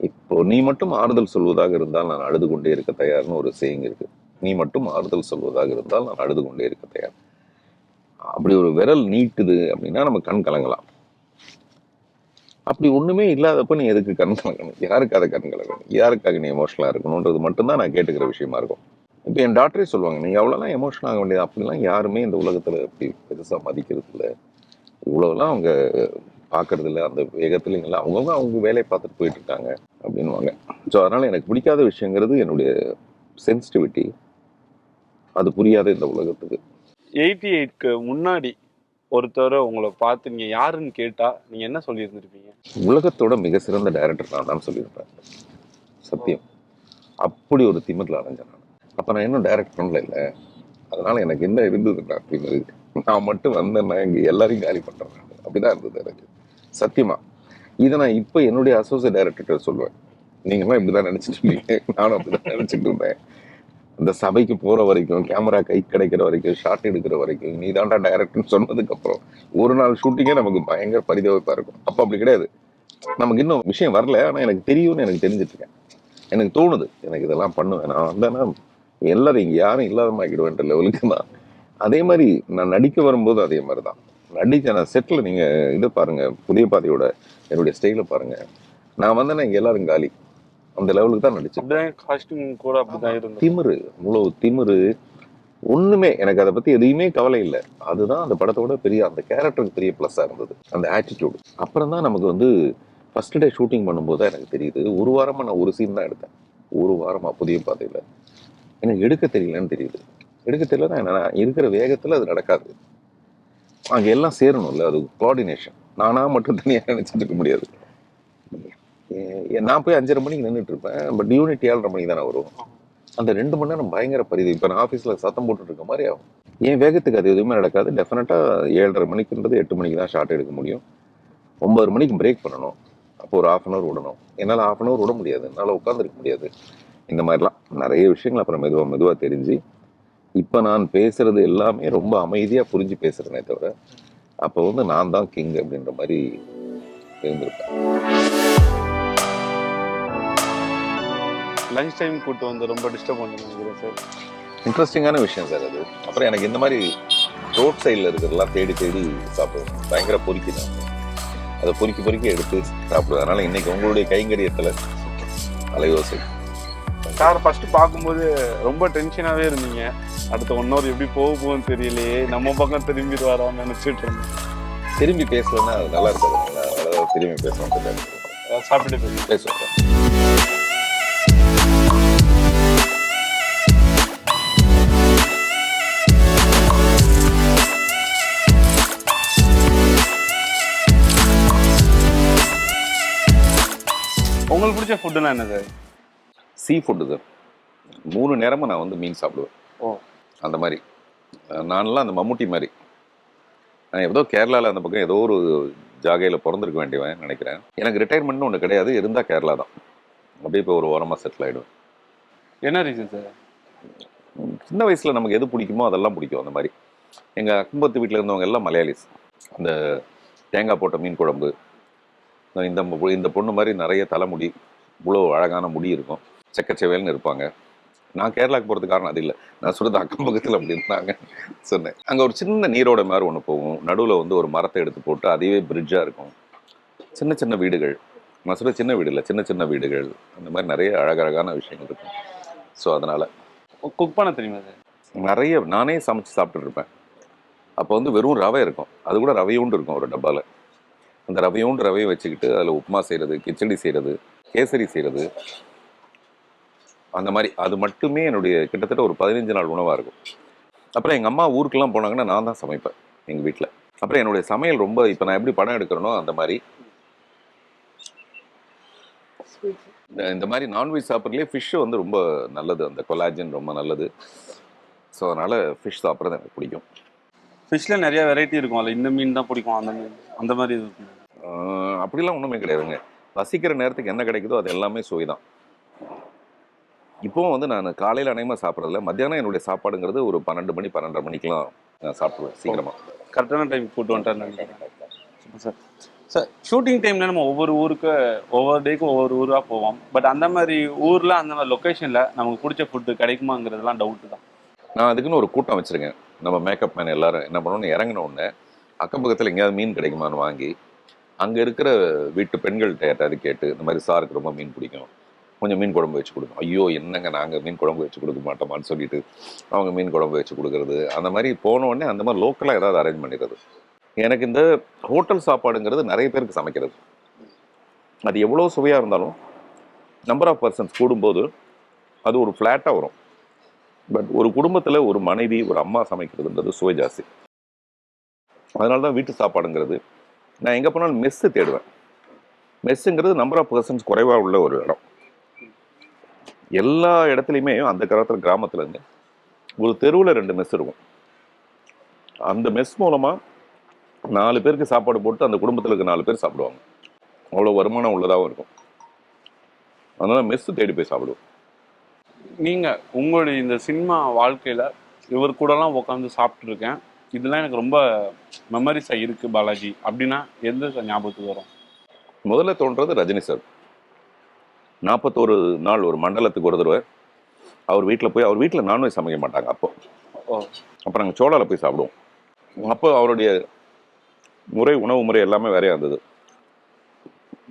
இப்போ நீ மட்டும் ஆறுதல் சொல்வதாக இருந்தால் நான் அழுது கொண்டே இருக்க தயார்னு ஒரு சேயிங் இருக்கு. நீ மட்டும் ஆறுதல் சொல்வதாக இருந்தால் நான் அழுது கொண்டே இருக்க தயார். அப்படி ஒரு விரல் நீட்டுது அப்படின்னா நம்ம கண் கலங்கலாம். அப்படி ஒண்ணுமே இல்லாதப்ப நீ எதுக்கு கண் கலங்கணும்? யாருக்காக கண் கலங்கணும்? யாருக்காக நீ எமோஷனலா இருக்கணும்ன்றது மட்டும்தான் நான் கேட்டுக்கிற விஷயமா இருக்கும். இப்போ என் டாக்டரே சொல்லுவாங்க, நீ எவ்வளோலாம் எமோஷனல் ஆக வேண்டியது, அப்படிலாம் யாருமே இந்த உலகத்துல அப்படி பெருசா மதிக்கிறது இல்லை, இவ்வளோலாம் அவங்க பார்க்கறது இல்லை, அந்த வேகத்துல இல்லை, அவங்கவுங்க அவங்க வேலையை பார்த்துட்டு போயிட்டு இருக்காங்க அப்படின்வாங்க. ஸோ அதனால எனக்கு பிடிக்காத விஷயங்கிறது என்னுடைய சென்சிட்டிவிட்டி. அது புரியாத இந்த உலகத்துக்கு. 88க்கு முன்னாடி ஒருத்தரை உங்களை பார்த்து நீங்க யாருன்னு கேட்டா நீங்க என்ன சொல்லி இருந்திருப்பீங்க? உலகத்தோட மிக சிறந்த டைரக்டர் நான் தான் சொல்லியிருப்பேன். சத்தியம். அப்படி ஒரு திமிரில் அலைஞ்சேன் நான். அப்போ நான் இன்னும் டைரக்ட் பண்ணல இல்லை, அதனால எனக்கு என்ன இருந்ததுன்னா திமிரு, நான் மட்டும் வந்தேன்னா இங்கே எல்லாரையும் காலி பண்ணுறேன். அப்படிதான் இருந்தது எனக்கு சத்தியமா. இதை நான் இப்போ என்னுடைய அசோசியேட் டைரக்டர் சொல்லுவேன், நீங்களாம் இப்படிதான் நினைச்சிட்டு இருந்தீங்க, நானும் அப்படிதான் நினைச்சிட்டு இருந்தேன். அந்த சபைக்கு போற வரைக்கும், கேமரா கை கிடைக்கிற வரைக்கும், ஷார்ட் எடுக்கிற வரைக்கும், நீ தான்டா டைரக்டர்னு சொன்னதுக்கு அப்புறம் ஒரு நாள் ஷூட்டிங்கே நமக்கு பயங்கர பரிதாபப்பா இருக்கும். அப்போ அப்படி கிடையாது, நமக்கு இன்னும் விஷயம் வரல, ஆனால் எனக்கு தெரியும்னு எனக்கு தெரிஞ்சிட்டு இருக்கேன். எனக்கு தோணுது, எனக்கு இதெல்லாம் பண்ணுவேன், நான் வந்தேன்னா எல்லாரும் இங்கே யாரும் இல்லாதமாக்கிடுவேன்ற லெவலுக்கு தான். அதே மாதிரி நான் நடிக்க வரும்போது அதே மாதிரி தான் நடிக்க. நான் செட்டில் நீங்கள் இது பாருங்க, புதிய பாதையோட என்னுடைய ஸ்டைலை பாருங்க, நான் வந்தேன்னா இங்கே எல்லாரும் காலி, அந்த லெவலுக்கு தான் நடிச்சேன். காஸ்டியூம் கூட அப்படிதான் இருந்தது. திமிரு, இவ்வளவு திமிரு, ஒண்ணுமே எனக்கு அதை பத்தி எதையுமே கவலை இல்லை. அதுதான் அந்த படத்தோட பெரிய, அந்த கேரக்டருக்கு பெரிய பிளஸ்ஸா இருந்தது, அந்த ஆட்டிடியூடு. அப்புறம் தான் நமக்கு வந்து ஃபர்ஸ்ட் டே ஷூட்டிங் பண்ணும்போது தான் எனக்கு தெரியுது, ஒரு வாரமா நான் ஒரு சீன் தான் எடுத்தேன். ஒரு வாரமா புதிய பாதையில எனக்கு எடுக்க தெரியலன்னு தெரியுது. எடுக்க தெரியலன்னா என்ன, இருக்கிற வேகத்துல அது நடக்காது. அங்க எல்லாம் சேரணும்ல, அது கோஆர்டினேஷன். நானா மட்டும் தனியாக நினைச்சிட்டு இருக்க முடியாது. நான் போய் 5:30 மணிக்கு நின்றுட்டு இருப்பேன், பட் யூனிட் 7:30 மணிக்கு தானே வரும். அந்த 2 மணி நேரம் பயங்கர பரிது. இப்போ நான் ஆஃபீஸில் சத்தம் போட்டுட்டு இருக்க மாதிரி ஆகும். என் வேகத்துக்கு அது எதுவுமே நடக்காது. டெஃபினட்டாக 7:30 மணிக்குன்றது 8 மணிக்கு தான் ஷார்ட் எடுக்க முடியும். 9 மணிக்கு பிரேக் பண்ணணும். அப்போ ஒரு 1/2 hour விடணும். என்னால் 1/2 hour விட முடியாது, என்னால் உட்காந்துருக்க முடியாது. இந்த மாதிரிலாம் நிறைய விஷயங்கள் அப்புறம் மெதுவாக தெரிஞ்சு, இப்போ நான் பேசுறது எல்லாமே ரொம்ப அமைதியாக புரிஞ்சு பேசுகிறேனே தவிர, அப்போ வந்து நான் தான் கிங் அப்படின்ற மாதிரி இருந்திருப்பேன். லஞ்ச் டைம் கூட்டு வந்து ரொம்ப டிஸ்டர்ப் பண்ணி நினைக்கிறேன் சார். இன்ட்ரெஸ்டிங்கான விஷயம் சார் அது. அப்புறம் எனக்கு இந்த மாதிரி ரோட் சைடில் இருக்கிறதெல்லாம் தேடி சாப்பிடுவேன். பயங்கர பொறுக்கி தான் அதை பொறுக்கி எடுத்து சாப்பிடுவேன். அதனால இன்னைக்கு உங்களுடைய கைங்கரியத்தில் அலையோசை. சார் ஃபர்ஸ்ட் பார்க்கும்போது ரொம்ப டென்ஷனாகவே இருந்தீங்க. அடுத்த 1 hour எப்படி போகும்னு தெரியலையே, நம்ம பக்கம் திரும்பிட்டு வரான்னு நினச்சிட்டு இருந்தேன். திரும்பி பேசலன்னா அது நல்லா இருக்காது. அதனால திரும்பி பேசணும், சாப்பிட்டு பேசுவேன். உங்களுக்கு பிடிச்ச ஃபுட்டுனா என்ன சார்? சீ ஃபுட்டு சார். 3 நேரமும் நான் வந்து மீன் சாப்பிடுவேன். அந்த மாதிரி நான்லாம் அந்த மம்முட்டி மாதிரி. நான் ஏதோ கேரளாவில் அந்த பக்கம் ஏதோ ஒரு ஜாகையில் பிறந்திருக்க வேண்டியவன் நினைக்கிறேன். எனக்கு ரிட்டையர்மெண்ட்னு ஒன்று கிடையாது, இருந்தால் கேரளா தான். அப்படியே இப்போ ஒரு ஓரமாக செட்டில் ஆகிடுவேன். என்ன ரீசன் சார்? சின்ன வயசில் நமக்கு எது பிடிக்குமோ அதெல்லாம் பிடிக்கும். அந்த மாதிரி எங்கள் அக்கம்பத்து வீட்டில் இருந்தவங்க எல்லாம் மலையாளிஸ். அந்த தேங்காய் போட்ட மீன் குழம்பு, இந்த பொண்ணு மாதிரி நிறைய தலைமுடி, இவ்வளோ அழகான முடி இருக்கும், செக்கச்செவேல்னு இருப்பாங்க. நான் கேரளாவுக்கு போகிறதுக்கு காரணம் அது இல்லை, நான் சொல்கிறது அக்கம் பக்கத்தில் அப்படி இருந்தாங்க சொன்னேன். அங்கே ஒரு சின்ன நீரோட மாதிரி ஒன்று போகும், நடுவில் வந்து ஒரு மரத்தை எடுத்து போட்டு அதுவே பிரிட்ஜாக இருக்கும். சின்ன வீடுகள், நான் சொல்கிற சின்ன வீடு இல்லை, சின்ன வீடுகள், அந்த மாதிரி நிறைய அழகழகான விஷயங்கள் இருக்கும். ஸோ அதனால் குக் பண்ண தெரியுமா சார்? நிறைய நானே சமைச்சு சாப்பிட்டுட்டு இருப்பேன். அப்போ வந்து வெறும் ரவை இருக்கும், அது கூட ரவையோண்டு இருக்கும் ஒரு டப்பாவில். அந்த ரவையை வச்சுக்கிட்டு அதில் உப்புமா செய்கிறது, கிச்சடி செய்கிறது, கேசரி செய்கிறது, அந்த மாதிரி அது மட்டுமே என்னுடைய கிட்டத்தட்ட ஒரு 15 நாள் உணவாக இருக்கும். அப்புறம் எங்கள் அம்மா ஊருக்கெல்லாம் போனாங்கன்னா நான் தான் சமைப்பேன் எங்கள் வீட்டில். அப்புறம் என்னுடைய சமையல் ரொம்ப, இப்போ நான் எப்படி படம் எடுக்கிறேனோ அந்த மாதிரி இந்த மாதிரி நான்வெஜ் சாப்பிட்றதுலேயே ஃபிஷ்ஷு வந்து ரொம்ப நல்லது, அந்த கொலாஜன் ரொம்ப நல்லது. ஸோ அதனால் ஃபிஷ் சாப்பிட்றது எனக்கு பிடிக்கும். ஃபிஷ்ஷில் நிறைய வெரைட்டி இருக்கும், அதில் இந்த மீன் தான் பிடிக்கும், அந்த மீன் அந்த மாதிரி இருக்கும். அப்படிலாம் ஒன்றுமே கிடையாதுங்க. பசிக்கிற நேரத்துக்கு என்ன கிடைக்குதோ அது எல்லாமே சுவை தான். இப்போவும் வந்து நான் காலையில் அநேகமாக சாப்பிட்றதில்ல, மத்தியானம் என்னுடைய சாப்பாடுங்கிறது ஒரு 12 மணி 12:30 மணிக்கெலாம் நான் சாப்பிடுவேன் சீக்கிரமாக. கரெக்டான டைம் போட்டு வந்துட்டேன் சார். சார் ஷூட்டிங் டைமில் நம்ம ஒவ்வொரு ஊருக்கு ஒவ்வொரு டேக்கும் ஒவ்வொரு ஊராக போவோம். பட் அந்த மாதிரி ஊரில் அந்த மாதிரி லொக்கேஷனில் நமக்கு பிடிச்ச ஃபுட்டு கிடைக்குமாங்கிறதுலாம் டவுட்டு தான். நான் அதுக்குன்னு ஒரு கூட்டம் வச்சுருக்கேன். நம்ம மேக்கப் மேன் எல்லோரும் என்ன பண்ணணும்னு இறங்கின உடனே அக்கம் பக்கத்தில் எங்கேயாவது மீன் கிடைக்குமான்னு வாங்கி அங்கே இருக்கிற வீட்டு பெண்கள்கிட்ட யாராவது கேட்டு, இந்த மாதிரி சாருக்கு ரொம்ப மீன் பிடிக்கும், கொஞ்சம் மீன் குழம்பு வச்சு கொடுக்கும். ஐயோ என்னங்க நாங்கள் மீன் குழம்பு வச்சு கொடுக்க மாட்டோமான்னு சொல்லிட்டு அவங்க மீன் குழம்பு வச்சு கொடுக்குறது. அந்த மாதிரி போனோடனே அந்த மாதிரி லோக்கலாக ஏதாவது அரேஞ்ச் பண்ணிடுறது. எனக்கு இந்த ஹோட்டல் சாப்பாடுங்கிறது நிறைய பேருக்கு சமைக்கிறது, அது எவ்வளோ சுவையாக இருந்தாலும் நம்பர் ஆஃப் பர்சன்ஸ் கூடும்போது அது ஒரு ஃப்ளாட்டாக வரும். பட் ஒரு குடும்பத்தில் ஒரு மனைவி ஒரு அம்மா சமைக்கிறதுன்றது சுவை ஜாஸ்தி. அதனால தான் வீட்டு சாப்பாடுங்கிறது நான் எங்கே போனாலும் மெஸ்ஸு தேடுவேன். மெஸ்ஸுங்கிறது நம்பர் ஆஃப் பர்சன்ஸ் குறைவாக உள்ள ஒரு இடம். எல்லா இடத்துலையுமே அந்த காலத்தில் கிராமத்துல இருந்து ஒரு தெருவில் 2 மெஸ் இருக்கும். அந்த மெஸ் மூலமா 4 பேருக்கு சாப்பாடு போட்டு அந்த குடும்பத்தில் இருக்க 4 பேர் சாப்பிடுவாங்க. அவ்வளோ வருமானம் உள்ளதாகவும் இருக்கும். அதனால மெஸ் தேடி போய் சாப்பிடுவோம். நீங்க உங்களுடைய இந்த சினிமா வாழ்க்கையில இவர் கூடலாம் உட்காந்து சாப்பிட்ருக்கேன், இதெல்லாம் எனக்கு ரொம்ப மெமரிஸா இருக்கு பாலாஜி அப்படின்னா எந்த ஞாபகத்துக்கு வரும்? முதல்ல தோன்றது ரஜினி சார். 41 நாள் ஒரு மண்டலத்துக்கு ஒரு தடவை அவர் வீட்டில் போய், அவர் வீட்டில் நான்வெஜ் சமைக்க மாட்டாங்க அப்போ. ஓ, அப்போ நாங்கள் சோளாவில் போய் சாப்பிடுவோம். அப்போ அவருடைய உணவு முறை எல்லாமே வேறையாக இருந்தது.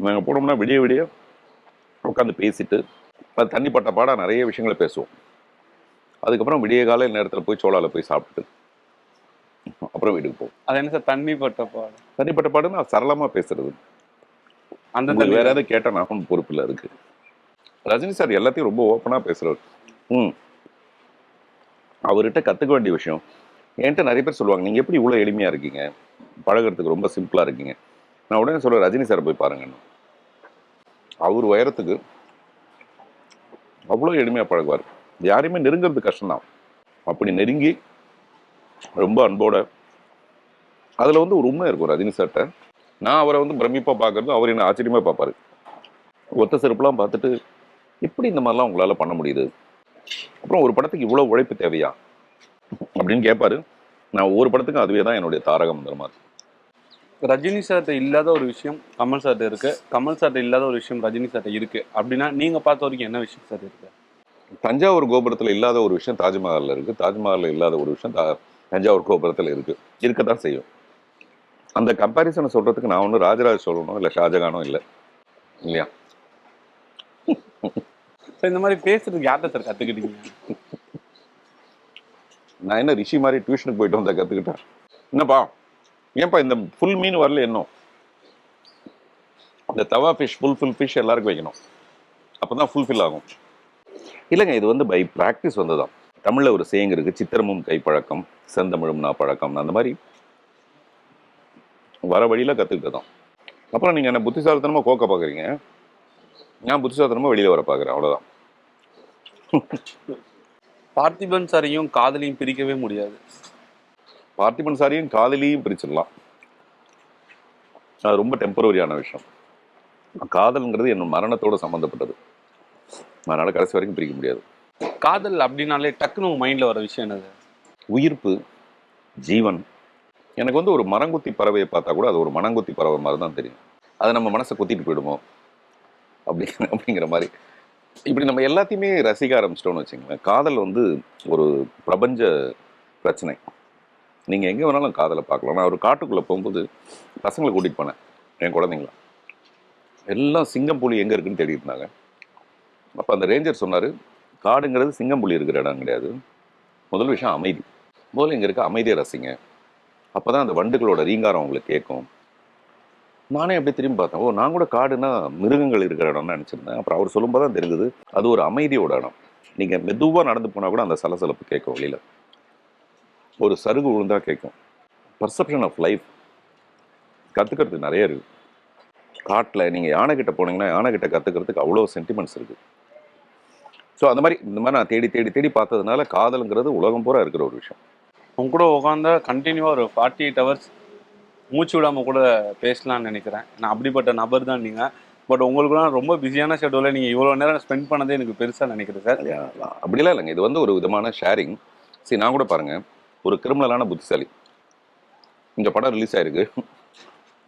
நாங்கள் போனோம்னா விடிய விடிய உட்காந்து பேசிட்டு, அது தண்ணி பட்ட பாடா நிறைய விஷயங்களை பேசுவோம். அதுக்கப்புறம் விடிய காலை நேரத்தில் போய் சோளாவில் போய் சாப்பிட்டு அப்புறம் வீட்டுக்கு போவோம். அது என்ன சார் தண்ணி பட்டப்பா? தனிப்பட்ட பாடுன்னா சரளமாக பேசுறது. அந்த உங்களுக்கு தண்ணி வேற ஏதாவது கேட்டால் நான் பொறுப்பு இல்லை அதுக்கு. ரஜினி சார் எல்லாத்தையும் ரொம்ப ஓப்பனாக பேசுகிறவர். அவர்கிட்ட கற்றுக்க வேண்டிய விஷயம், என்கிட்ட நிறைய பேர் சொல்லுவாங்க, நீங்கள் எப்படி இவ்வளோ எளிமையாக இருக்கீங்க, பழகிறதுக்கு ரொம்ப சிம்பிளாக இருக்கீங்க. நான் உடனே சொல்லுவேன், ரஜினி சாரை போய் பாருங்கன்னு. அவர் உயரத்துக்கு அவ்வளோ எளிமையாக பழகுவார். யாரையுமே நெருங்கிறது கஷ்டம்தான். அப்படி நெருங்கி ரொம்ப அன்போட, அதில் ஒரு உண்மை இருக்கும் ரஜினி சார்கிட்ட. நான் அவரை பிரமிப்பாக பார்க்கறது, அவர் என்ன ஆச்சரியமாக பார்ப்பாரு. ஒத்த செருப்புலாம் பார்த்துட்டு எப்படி இந்த மாதிரிலாம் உங்களால் பண்ண முடியுது, அப்புறம் ஒரு படத்துக்கு இவ்வளோ உழைப்பு தேவையா அப்படின்னு கேட்பாரு. நான் ஒவ்வொரு படத்துக்கும் அதுவே தான் என்னுடைய தாரக மந்திரமா இருக்கு. ரஜினி சார்ட்ட இல்லாத ஒரு விஷயம் கமல் சார்ட்ட இருக்கு, கமல் சார்ட்ட இல்லாத ஒரு விஷயம் ரஜினி சார்ட்ட இருக்கு அப்படின்னா நீங்க பார்த்த வரைக்கும் என்ன விஷயம் சார் இருக்கு? தஞ்சாவூர் கோபுரத்தில் இல்லாத ஒரு விஷயம் தாஜ்மஹாலில் இருக்கு, தாஜ்மஹாலில் இல்லாத ஒரு விஷயம் தஞ்சாவூர் கோபுரத்தில் இருக்கு, இருக்கத்தான் செய்யும். அந்த கம்பேரிசனை சொல்றதுக்கு நான் ஒன்றும் ராஜராஜ சோழனோ இல்லை ஷாஜகானோ இல்லை, இல்லையா? இந்த மாதிரி பேசுறதுக்கு யார்கிட்ட சார் கத்துக்கிட்டீங்க? நான் என்ன ரிஷி மாதிரி டியூஷனுக்கு போயிட்டு வந்தா கத்துக்கிட்டேன்? என்னப்பா, ஏன்பா இந்த ஃபுல் மீன் வரல, இன்னும் இந்த தவா ஃபிஷ் ஃபுல் ஃபிஷ் எல்லாருக்கும் வைக்கணும், அப்பதான் ஃபுல்ஃபில் ஆகும். இல்லைங்க, இது பை ப்ராக்டிஸ் வந்ததுதான். தமிழ்ல ஒரு சேயிங் இருக்கு, சித்திரமும் கைப்பழக்கம் செந்தமிழும் நான் பழக்கம். அந்த மாதிரி வர வழியில கத்துக்கிட்டதான். அப்புறம் நீங்க என்ன புத்திசாலித்தனமா கோக்க பாக்குறீங்க, நான் புத்திசாலித்தனமா வெளியில வர பாக்குறேன், அவ்வளவுதான். பார்த்திபன் சாரையும் காதலையும் பிரிக்கவே முடியாது. பார்த்திபன் சாரையும் காதலியும் பிரிச்சிடலாம், அது ரொம்ப டெம்பரரியான விஷயம். காதல்ங்கிறது என் மரணத்தோட சம்பந்தப்பட்டது, அதனால கடைசி வரைக்கும் பிரிக்க முடியாது. காதல் அப்படின்னாலே டக்குன்னு உங்க மைண்ட்ல வர விஷயம் என்னது? உயிர்ப்பு, ஜீவன். எனக்கு ஒரு மரங்குத்தி பறவையை பார்த்தா கூட அது ஒரு மனங்குத்தி பறவை மாதிரி தான் தெரியும். அது நம்ம மனசை குத்திட்டு போயிடுமோ அப்படிங்கிற மாதிரி. இப்படி நம்ம எல்லாத்தையுமே ரசிக்க ஆரம்பிச்சிட்டோம்னு வச்சுங்களேன். காதல் ஒரு பிரபஞ்ச பிரச்சனை. நீங்க எங்க வேணாலும் காதலை பார்க்கலாம். நான் ஒரு காட்டுக்குள்ள போகும்போது பசங்களை கூட்டிட்டு போனேன், என் குழந்தைங்கள. எல்லாம் சிங்கம் புலி எங்க இருக்குன்னு தேடிட்டு இருந்தாங்க. அப்ப அந்த ரேஞ்சர் சொன்னாரு, காடுங்கிறது சிங்கம் புலி இருக்கிற இடம் கிடையாது, முதல் விஷயம் அமைதி. முதல்ல இங்க இருக்க அமைதியை ரசிங்க, அப்பதான் அந்த வண்டுகளோட ரீங்காரம் உங்களுக்கு கேட்கும். நானே அப்படி திரும்பி பார்த்தேன், ஓ நான் கூட காடுனா மிருகங்கள் இருக்கிற இடம்னு நினச்சிருந்தேன். அப்புறம் அவர் சொல்லும்போது தான் தெரிஞ்சது அது ஒரு அமைதியோட இடம். நீங்கள் மெதுவாக நடந்து போனால் கூட அந்த சலசலப்பு கேட்கும், வெளியில் ஒரு சருகு விழுந்தா கேட்கும். பர்செப்ஷன் ஆஃப் லைஃப் கற்றுக்கிறதுக்கு நிறைய இருக்குது. காட்டில் நீங்கள் யானைக்கிட்ட போனீங்கன்னா யானைக்கிட்ட கற்றுக்கிறதுக்கு அவ்வளோ சென்டிமெண்ட்ஸ் இருக்குது. ஸோ அந்த மாதிரி இந்த மாதிரி நான் தேடி தேடி தேடி பார்த்ததுனால காதலுங்கிறது உலகம் பூரா இருக்கிற ஒரு விஷயம். உங்க கூட உட்காந்தா கண்டினியூவாக ஒரு 48 hours மூச்சு விடாமல் கூட பேசலாம்னு நினைக்கிறேன். நான் அப்படிப்பட்ட நபர் தான் நீங்கள். பட் உங்களுக்குலாம் ரொம்ப பிஸியான ஷெட்யூலில் நீங்கள் இவ்வளோ நேரம் ஸ்பெண்ட் பண்ணதே எனக்கு பெருசாக நினைக்கிறேன் சார். அப்படிலாம் இல்லைங்க, இது ஒரு விதமான ஷேரிங். சரி, நான் கூட பாருங்கள், ஒரு கிரிமினலான புத்திசாலி. இந்த படம் ரிலீஸ் ஆயிருக்கு,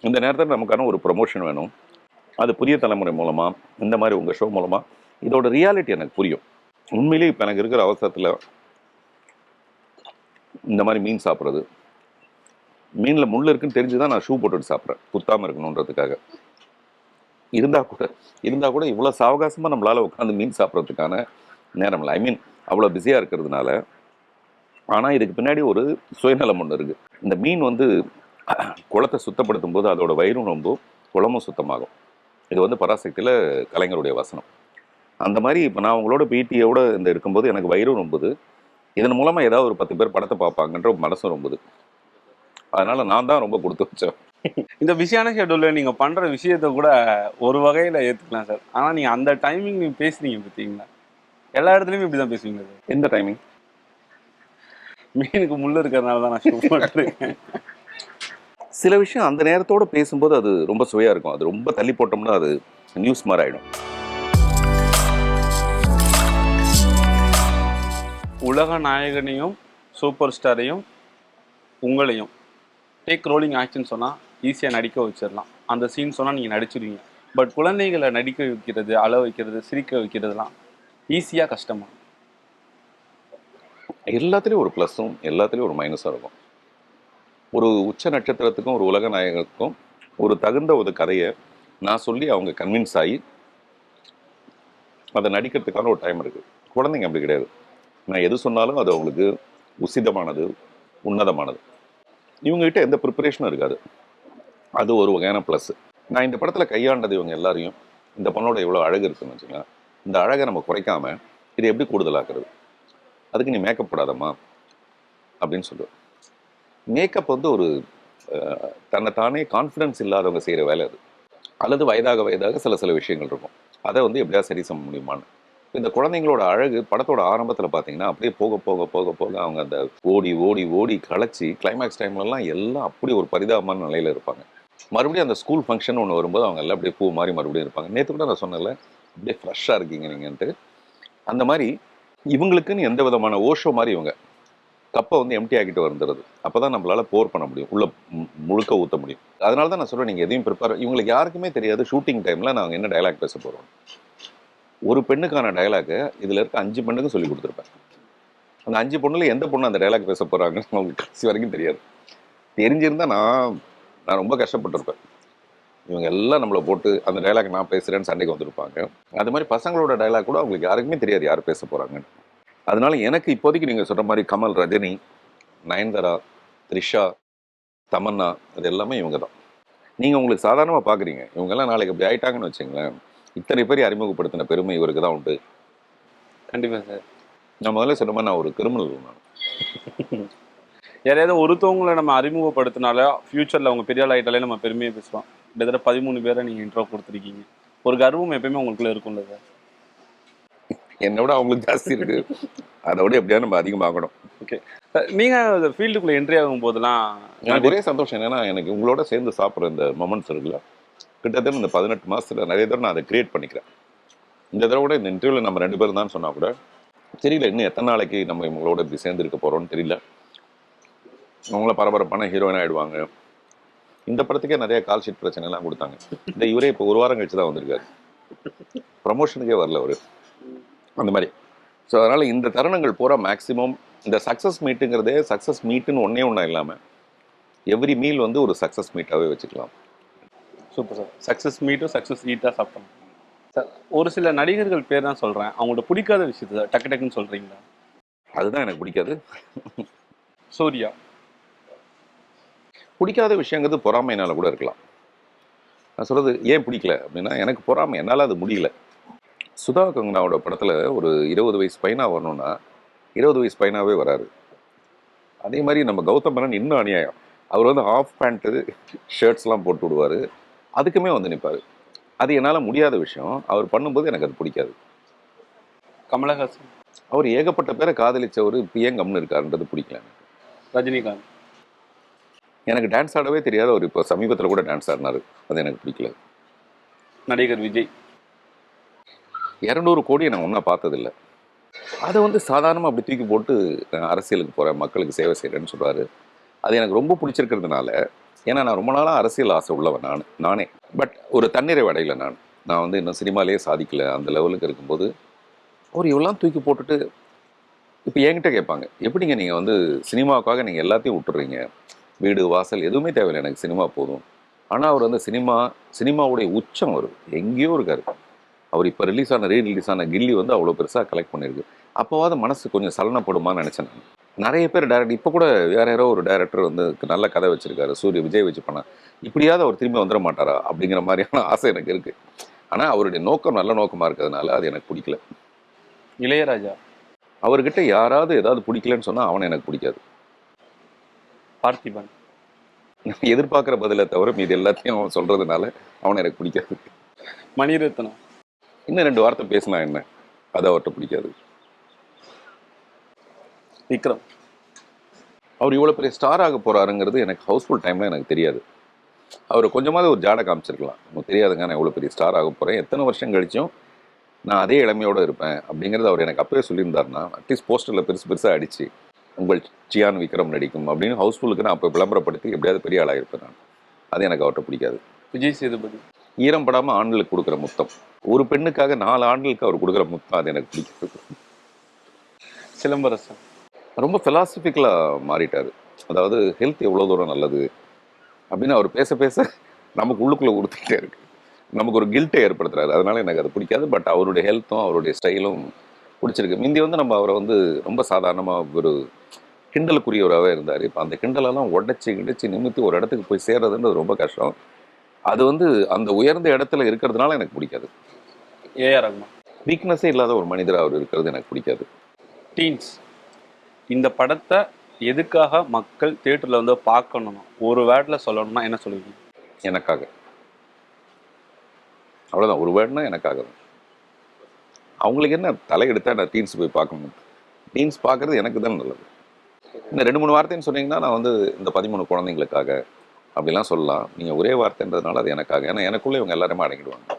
இந்த நேரத்தில் நமக்கான ஒரு ப்ரொமோஷன் வேணும். அது புதிய தலைமுறை மூலமாக, இந்த மாதிரி உங்கள் ஷோ மூலமாக இதோட ரியாலிட்டி எனக்கு புரியும். உண்மையிலேயே இப்போ எனக்கு இருக்கிற அவசரத்தில் இந்த மாதிரி மீன் சாப்பிட்றது, மீனில் முள் இருக்குன்னு தெரிஞ்சுதான் நான் ஷூ போட்டுட்டு சாப்பிட்றேன், குத்தாமல் இருக்கணுன்றதுக்காக. இருந்தால் கூட இவ்வளோ சாவகாசமாக நம்மளால் உட்காந்து மீன் சாப்பிட்றதுக்கான நேரம் இல்லை. ஐ மீன் அவ்வளோ பிஸியாக இருக்கிறதுனால. ஆனால் இதுக்கு பின்னாடி ஒரு சுயநலம் ஒன்று இருக்குது. இந்த மீன் குளத்தை சுத்தப்படுத்தும் போது அதோட வயிறும் ரொம்ப, குளமும் சுத்தமாகும். இது பராசக்தியில் கலைஞருடைய வசனம். அந்த மாதிரி இப்போ நான் உங்களோட பிடியோட இருக்கும்போது எனக்கு வயிறும் ரொம்புது, இதன் மூலமாக ஏதாவது ஒரு 10 பேர் படத்தை பார்ப்பாங்கன்ற மனசும் ரொம்புது. அதனால நான் தான் ரொம்ப கொடுத்து வச்சேன். இந்த பிஸியான ஷெட்யூலில் நீங்கள் பண்ணுற விஷயத்த கூட ஒரு வகையில் ஏற்றுக்கலாம் சார். ஆனால் நீங்கள் அந்த டைமிங் நீங்கள் பேசுனீங்க பார்த்தீங்களா, எல்லா இடத்துலயுமே இப்படிதான் பேசுவீங்க சார். எந்த டைமிங்? மீனுக்கு முள்ளு இருக்கிறதுனால தான் நான் ஷூ போட்டிருக்கேன். சில விஷயம் அந்த நேரத்தோட பேசும்போது அது ரொம்ப சுவையா இருக்கும். அது ரொம்ப தள்ளி போட்டோம்னா அது நியூஸ் மாதிரி ஆயிடும். உலக நாயகனையும் சூப்பர் ஸ்டாரையும் உங்களையும் டேக் ரோலிங் ஆக்ஷன் சொன்னால் ஈஸியாக நடிக்க வச்சிடலாம். அந்த சீன் சொன்னால் நீங்கள் நடிச்சிடுவீங்க. பட் குழந்தைகளை நடிக்க வைக்கிறது, அழ வைக்கிறது, சிரிக்க வைக்கிறதுலாம் ஈஸியாக கஷ்டமா? எல்லாத்துலேயும் ஒரு ப்ளஸ்ஸும் எல்லாத்துலேயும் ஒரு மைனஸும் இருக்கும். ஒரு உச்ச நட்சத்திரத்துக்கும் ஒரு உலக நாயகனுக்கும் ஒரு தகுந்த ஒரு கதையை நான் சொல்லி அவங்க கன்வின்ஸ் ஆகி அதை நடிக்கிறதுக்கான ஒரு டைம் இருக்குது. குழந்தைங்க அப்படி கிடையாது. நான் எது சொன்னாலும் அது அவங்களுக்கு உசிதமானது, உன்னதமானது. இவங்ககிட்ட எந்த ப்ரிப்பரேஷனும் இருக்காது. அது ஒரு வகையான ப்ளஸ். நான் இந்த படத்தில் கையாண்டது இவங்க எல்லாரையும், இந்த பொண்ணோட எவ்வளோ அழகு இருக்குன்னு வச்சுக்கலாம், இந்த அழகை நம்ம குறைக்காம இதை எப்படி கூடுதலாக்குறது, அதுக்கு நீ மேக்கப் போடாதம்மா அப்படின்னு சொல்லுவேன். மேக்கப் வந்து ஒரு தன்னைத்தானே கான்ஃபிடன்ஸ் இல்லாதவங்க செய்கிற வேலை அது. அல்லது வயதாக வயதாக சில விஷயங்கள் இருக்கும், அதை வந்து எப்படியா சரி செய்ய முடியுமான்னு. இந்த குழந்தைங்களோட அழகு படத்தோட ஆரம்பத்தில் பார்த்தீங்கன்னா அப்படியே போக போக போக போக அவங்க அந்த ஓடி ஓடி ஓடி களைச்சி கிளைமேக்ஸ் டைம்லலாம் எல்லாம் அப்படி ஒரு பரிதாபமான நிலையில் இருப்பாங்க. மறுபடியும் அந்த ஸ்கூல் ஃபங்க்ஷன் ஒன்று வரும்போது அவங்க எல்லாம் அப்படியே பூ மாதிரி மறுபடியும் இருப்பாங்க. நேற்று கூட நான் சொன்னேன்ல, அப்படியே ஃப்ரெஷ்ஷாக இருக்கீங்க நீங்கன்ட்டு. அந்த மாதிரி இவங்களுக்குன்னு எந்த விதமான ஓஷோ மாதிரி இவங்க கப்பை வந்து எம்டி ஆக்கிட்டு வந்துடுது. அப்போ தான் நம்மளால் போர் பண்ண முடியும், உள்ள முழுக்க ஊற்ற முடியும். அதனால தான் நான் சொல்கிறேன், நீங்கள் எதையும் ப்ரிப்பேர், இவங்களுக்கு யாருக்குமே தெரியாது ஷூட்டிங் டைமில் நாங்கள் என்ன டைலாக் பேச போகிறோம். ஒரு பெண்ணுக்கான டைலாக்கை இதில் இருக்க 5 பெண்ணுக்கும் சொல்லி கொடுத்துருப்பேன். அந்த 5 பொண்ணுல எந்த பொண்ணு அந்த டைலாக் பேச போகிறாங்கன்னு அவங்களுக்கு கடைசி வரைக்கும் தெரியாது. தெரிஞ்சிருந்தால் நான் ரொம்ப கஷ்டப்பட்டிருப்பேன். இவங்க எல்லாம் நம்மளை போட்டு அந்த டைலாக் நான் பேசுகிறேன்னு சண்டைக்கு வந்திருப்பாங்க. அது மாதிரி பசங்களோட டைலாக் கூட அவங்களுக்கு யாருக்குமே தெரியாது யார் பேச போகிறாங்கன்னு. அதனால எனக்கு இப்போதைக்கு நீங்கள் சொல்கிற மாதிரி கமல், ரஜினி, நயன்தாரா, த்ரிஷா, தமன்னா, அது எல்லாமே இவங்க தான். நீங்கள் உங்களுக்கு சாதாரணமாக பார்க்குறீங்க, இவங்கெல்லாம் நாளைக்கு அப்படி ஆயிட்டாங்கன்னு வச்சுங்களேன், இத்தனை பேர் அறிமுகப்படுத்தின பெருமை இவருக்கு தான் உண்டு. கண்டிப்பாக சார். நான் முதல்ல சொன்ன மாதிரி நான் ஒரு கிரிமினல். நான் யாரையாவது ஒருத்தவங்களை நம்ம அறிமுகப்படுத்தினால ஃபியூச்சரில் அவங்க பெரிய ஆள் ஆகிட்டாலே நம்ம பெருமையை பேசுவோம். கிட்டத்தட்ட 13 பேரை நீங்கள் இன்ட்ரோ கொடுத்துருக்கீங்க. ஒரு கர்வம் எப்பயுமே உங்களுக்குள்ள இருக்கும்ல சார்? என்னோட அவங்களுக்கு ஜாஸ்தி இருக்கு. அதோட எப்படியா நம்ம அதிகமாகணும். ஓகே, நீங்கள் ஃபீல்டுக்குள்ளே என்ட்ரி ஆகும் போதெல்லாம் எனக்கு ஒரே சந்தோஷம் என்னன்னா, எனக்கு உங்களோட சேர்ந்து சாப்பிட்ற இந்த மொமெண்ட்ஸ் இருக்குல்ல, கிட்டத்தட்ட இந்த 18 மாதத்தில் நிறைய தடவை நான் அதை கிரியேட் பண்ணிக்கிறேன். இந்த தடவை கூட இந்த இன்டர்வியூவில் நம்ம 2 பேரும் தான் சொன்னால் கூட தெரியல இன்னும் எத்தனை நாளைக்கு நம்ம இவங்களோட இப்படி சேர்ந்துருக்க போகிறோம்னு தெரியல. அவங்கள பரபரப்பான ஹீரோயின் ஆகிடுவாங்க. இந்த படத்துக்கே நிறைய கால் ஷீட் பிரச்சனைலாம் கொடுத்தாங்க. இந்த இவரே இப்போ 1 வாரம் கழிச்சு தான் வந்திருக்காரு, ப்ரமோஷனுக்கே வரல அவர். அந்த மாதிரி. ஸோ அதனால் இந்த தருணங்கள் பூரா மேக்ஸிமம் இந்த சக்ஸஸ் மீட்டுங்கிறதே சக்ஸஸ் மீட்டுன்னு ஒன்றா இல்லாமல் எவ்ரி மீல் வந்து ஒரு சக்ஸஸ் மீட்டாகவே வச்சுக்கலாம். Super sir. சக்ஸஸ் மீட்டும் சக்ஸஸ் ஈட்டாக சாப்பிட்டோம் சார். ஒரு சில நடிகர்கள் பேர் தான் சொல்கிறேன், அவங்கள்ட்ட பிடிக்காத விஷயத்தை சார் டக்கு டக்குன்னு சொல்கிறீங்களா? அதுதான் எனக்கு பிடிக்காது. சூர்யா. பிடிக்காத விஷயங்கிறது பொறாமையினால கூட இருக்கலாம். நான் சொல்கிறது ஏன் பிடிக்கல அப்படின்னா, எனக்கு பொறாமை, என்னால் அது முடியல. சுதா கங்கனாவோட படத்தில் ஒரு 20 வயசு பையனா வரணும்னா 20 வயசு பையனாவே வராரு. அதே மாதிரி நம்ம கௌதம் மேனன் இன்னும் அநியாயம். அவர் வந்து ஹாஃப் பேண்ட்டு ஷர்ட்ஸ்லாம் போட்டு விடுவார், அதுக்குமே வந்து நிற்பார். அது என்னால் முடியாத விஷயம். அவர் பண்ணும்போது எனக்கு அது பிடிக்காது. கமலஹாசன். அவர் ஏகப்பட்ட பேரை காதலிச்சவர், இப்போ ஏன் கம்னு இருக்காருன்றது பிடிக்கல எனக்கு. ரஜினிகாந்த். எனக்கு டான்ஸ் ஆடவே தெரியாது, அவர் இப்போ சமீபத்தில் கூட டான்ஸ் ஆடினார், அது எனக்கு பிடிக்கல. நடிகர் விஜய். 200 கோடியை நான் ஒன்றா பார்த்ததில்லை. அதை வந்து சாதாரணமாக அப்படி தூக்கி போட்டு அரசியலுக்கு போகிறேன், மக்களுக்கு சேவை செய்கிறேன்னு சொல்கிறாரு. அது எனக்கு ரொம்ப பிடிச்சிருக்கிறதுனால, ஏன்னா நான் ரொம்ப நாளாக அரசியல் ஆசை உள்ளவன் நானே. பட் ஒரு தன்னிறைவு அடையில நான் வந்து இன்னும் சினிமாலேயே சாதிக்கலை அந்த லெவலுக்கு இருக்கும்போது அவர் இவெல்லாம் தூக்கி போட்டுட்டு இப்போ என்கிட்ட கேட்பாங்க, எப்படிங்க நீங்கள் வந்து சினிமாவுக்காக நீங்கள் எல்லாத்தையும் விட்டுறீங்க, வீடு வாசல் எதுவுமே தேவையில்லை, எனக்கு சினிமா போதும். ஆனால் அவர் வந்து சினிமாவுடைய உச்சம் அவர் எங்கேயோ இருக்கார். அவர் இப்போ ரீரிலீஸ் ஆன கில்லி வந்து அவ்வளோ பெருசாக கலெக்ட் பண்ணியிருக்கு. அப்போவாது மனசு கொஞ்சம் சலனப்படுமான்னு நினச்சேன் நான். நிறைய பேர் டேரக்டர், இப்போ கூட வேற யாரோ ஒரு டேரக்டர் வந்து நல்ல கதை வச்சிருக்காரு, விஜய் வச்சு பண்ணா, இப்படியாவது அவர் திரும்பி வந்துட மாட்டாரா அப்படிங்கிற மாதிரியான ஆசை எனக்கு இருக்குது. ஆனால் அவருடைய நோக்கம் நல்ல நோக்கமாக இருக்கிறதுனால அது எனக்கு பிடிக்கல. இளையராஜா. அவர்கிட்ட யாராவது ஏதாவது பிடிக்கலன்னு சொன்னால் அவனை எனக்கு பிடிக்காது. பார்த்திபன். எதிர்பார்க்குற பதிலை தவிர மீது எல்லாத்தையும் அவன் சொல்கிறதுனால அவனை எனக்கு பிடிக்காது. மணிரத்னம். இன்னும் 2 வார்த்தை பேசினா என்ன? அது அவர்கிட்ட பிடிக்காது. விக்ரம். அவர் இவ்வளோ பெரிய ஸ்டார் ஆக போறாருங்கிறது எனக்கு ஹவுஸ்ஃபுல் டைம்ல எனக்கு தெரியாது. அவர் கொஞ்சமாவது ஒரு ஜாடை காமிச்சிருக்கலாம். நமக்கு தெரியாதுங்க, நான் இவ்வளோ பெரிய ஸ்டார் ஆக போறேன், எத்தனை வருஷம் கழிச்சும் நான் அதே இளமையோட இருப்பேன் அப்படிங்கிறது அவர் எனக்கு அப்பவே சொல்லியிருந்தாருன்னா, அட்லீஸ்ட் போஸ்டரில் பெருசு பெருசாக அடிச்சு உங்கள் சியான் விக்ரம் நடிக்கும் அப்படின்னு ஹவுஸ்ஃபுல்லுக்கு நான் அப்போ விளம்பரப்படுத்தி எப்படியாவது பெரிய ஆளாக இருப்பேன் நான். அது எனக்கு அவர்கிட்ட பிடிக்காது. விஜய் சேதுபதி. ஈரம் படாமல் ஆண்களுக்கு கொடுக்குற முத்தம், ஒரு பெண்ணுக்காக 4 ஆண்களுக்கு அவர் கொடுக்குற முத்தம், அது எனக்கு பிடிக்காது. சிலம்பரசன். ரொம்ப ஃபிலாசபிக்கலாக மாறிட்டார். அதாவது ஹெல்த் எவ்வளோ தூரம் நல்லது அப்படின்னு அவர் பேச பேச நமக்கு உள்ளுக்குள்ளே உறுத்திக்கிட்டே இருக்கு. நமக்கு ஒரு கில்ட்டை ஏற்படுத்துறாரு. அதனால எனக்கு அது பிடிக்காது. பட் அவருடைய ஹெல்த்தும் அவருடைய ஸ்டைலும் பிடிச்சிருக்கு. முந்தி வந்து நம்ம அவரை வந்து ரொம்ப சாதாரணமாக ஒரு கிண்டலுக்குரியவராகவே இருந்தார். இப்போ அந்த கிண்டலெல்லாம் உடச்சி கிடச்சி நிமித்தி ஒரு இடத்துக்கு போய் சேர்றதுன்றது ரொம்ப கஷ்டம். அது வந்து அந்த உயர்ந்த இடத்துல இருக்கிறதுனால எனக்கு பிடிக்காது. ஏஆர் ரஹ்மான். வீக்னஸே இல்லாத ஒரு மனிதர் அவர் இருக்கிறது எனக்கு பிடிக்காது. டீன்ஸ். இந்த படத்தை எதுக்காக மக்கள் தியேட்டரில் வந்து பார்க்கணும், ஒரு வேர்டில் சொல்லணும்னா என்ன சொல்லுவீங்க? எனக்காக. அவ்வளோதான், ஒரு வேர்டுனா எனக்காக தான். அவங்களுக்கு என்ன தலையெடுத்தா நான் டீன்ஸ் போய் பார்க்கணும்? டீன்ஸ் பார்க்குறது எனக்கு தான் நல்லது. இந்த 2-3 வார்த்தைன்னு சொன்னீங்கன்னா நான் வந்து இந்த 13 குழந்தைங்களுக்காக அப்படிலாம் சொல்லலாம். நீங்கள் ஒரே வார்த்தைன்றதுனால அது எனக்காக. ஏன்னா எனக்குள்ளே இவங்க எல்லாருமே அடங்கிடுவாங்க.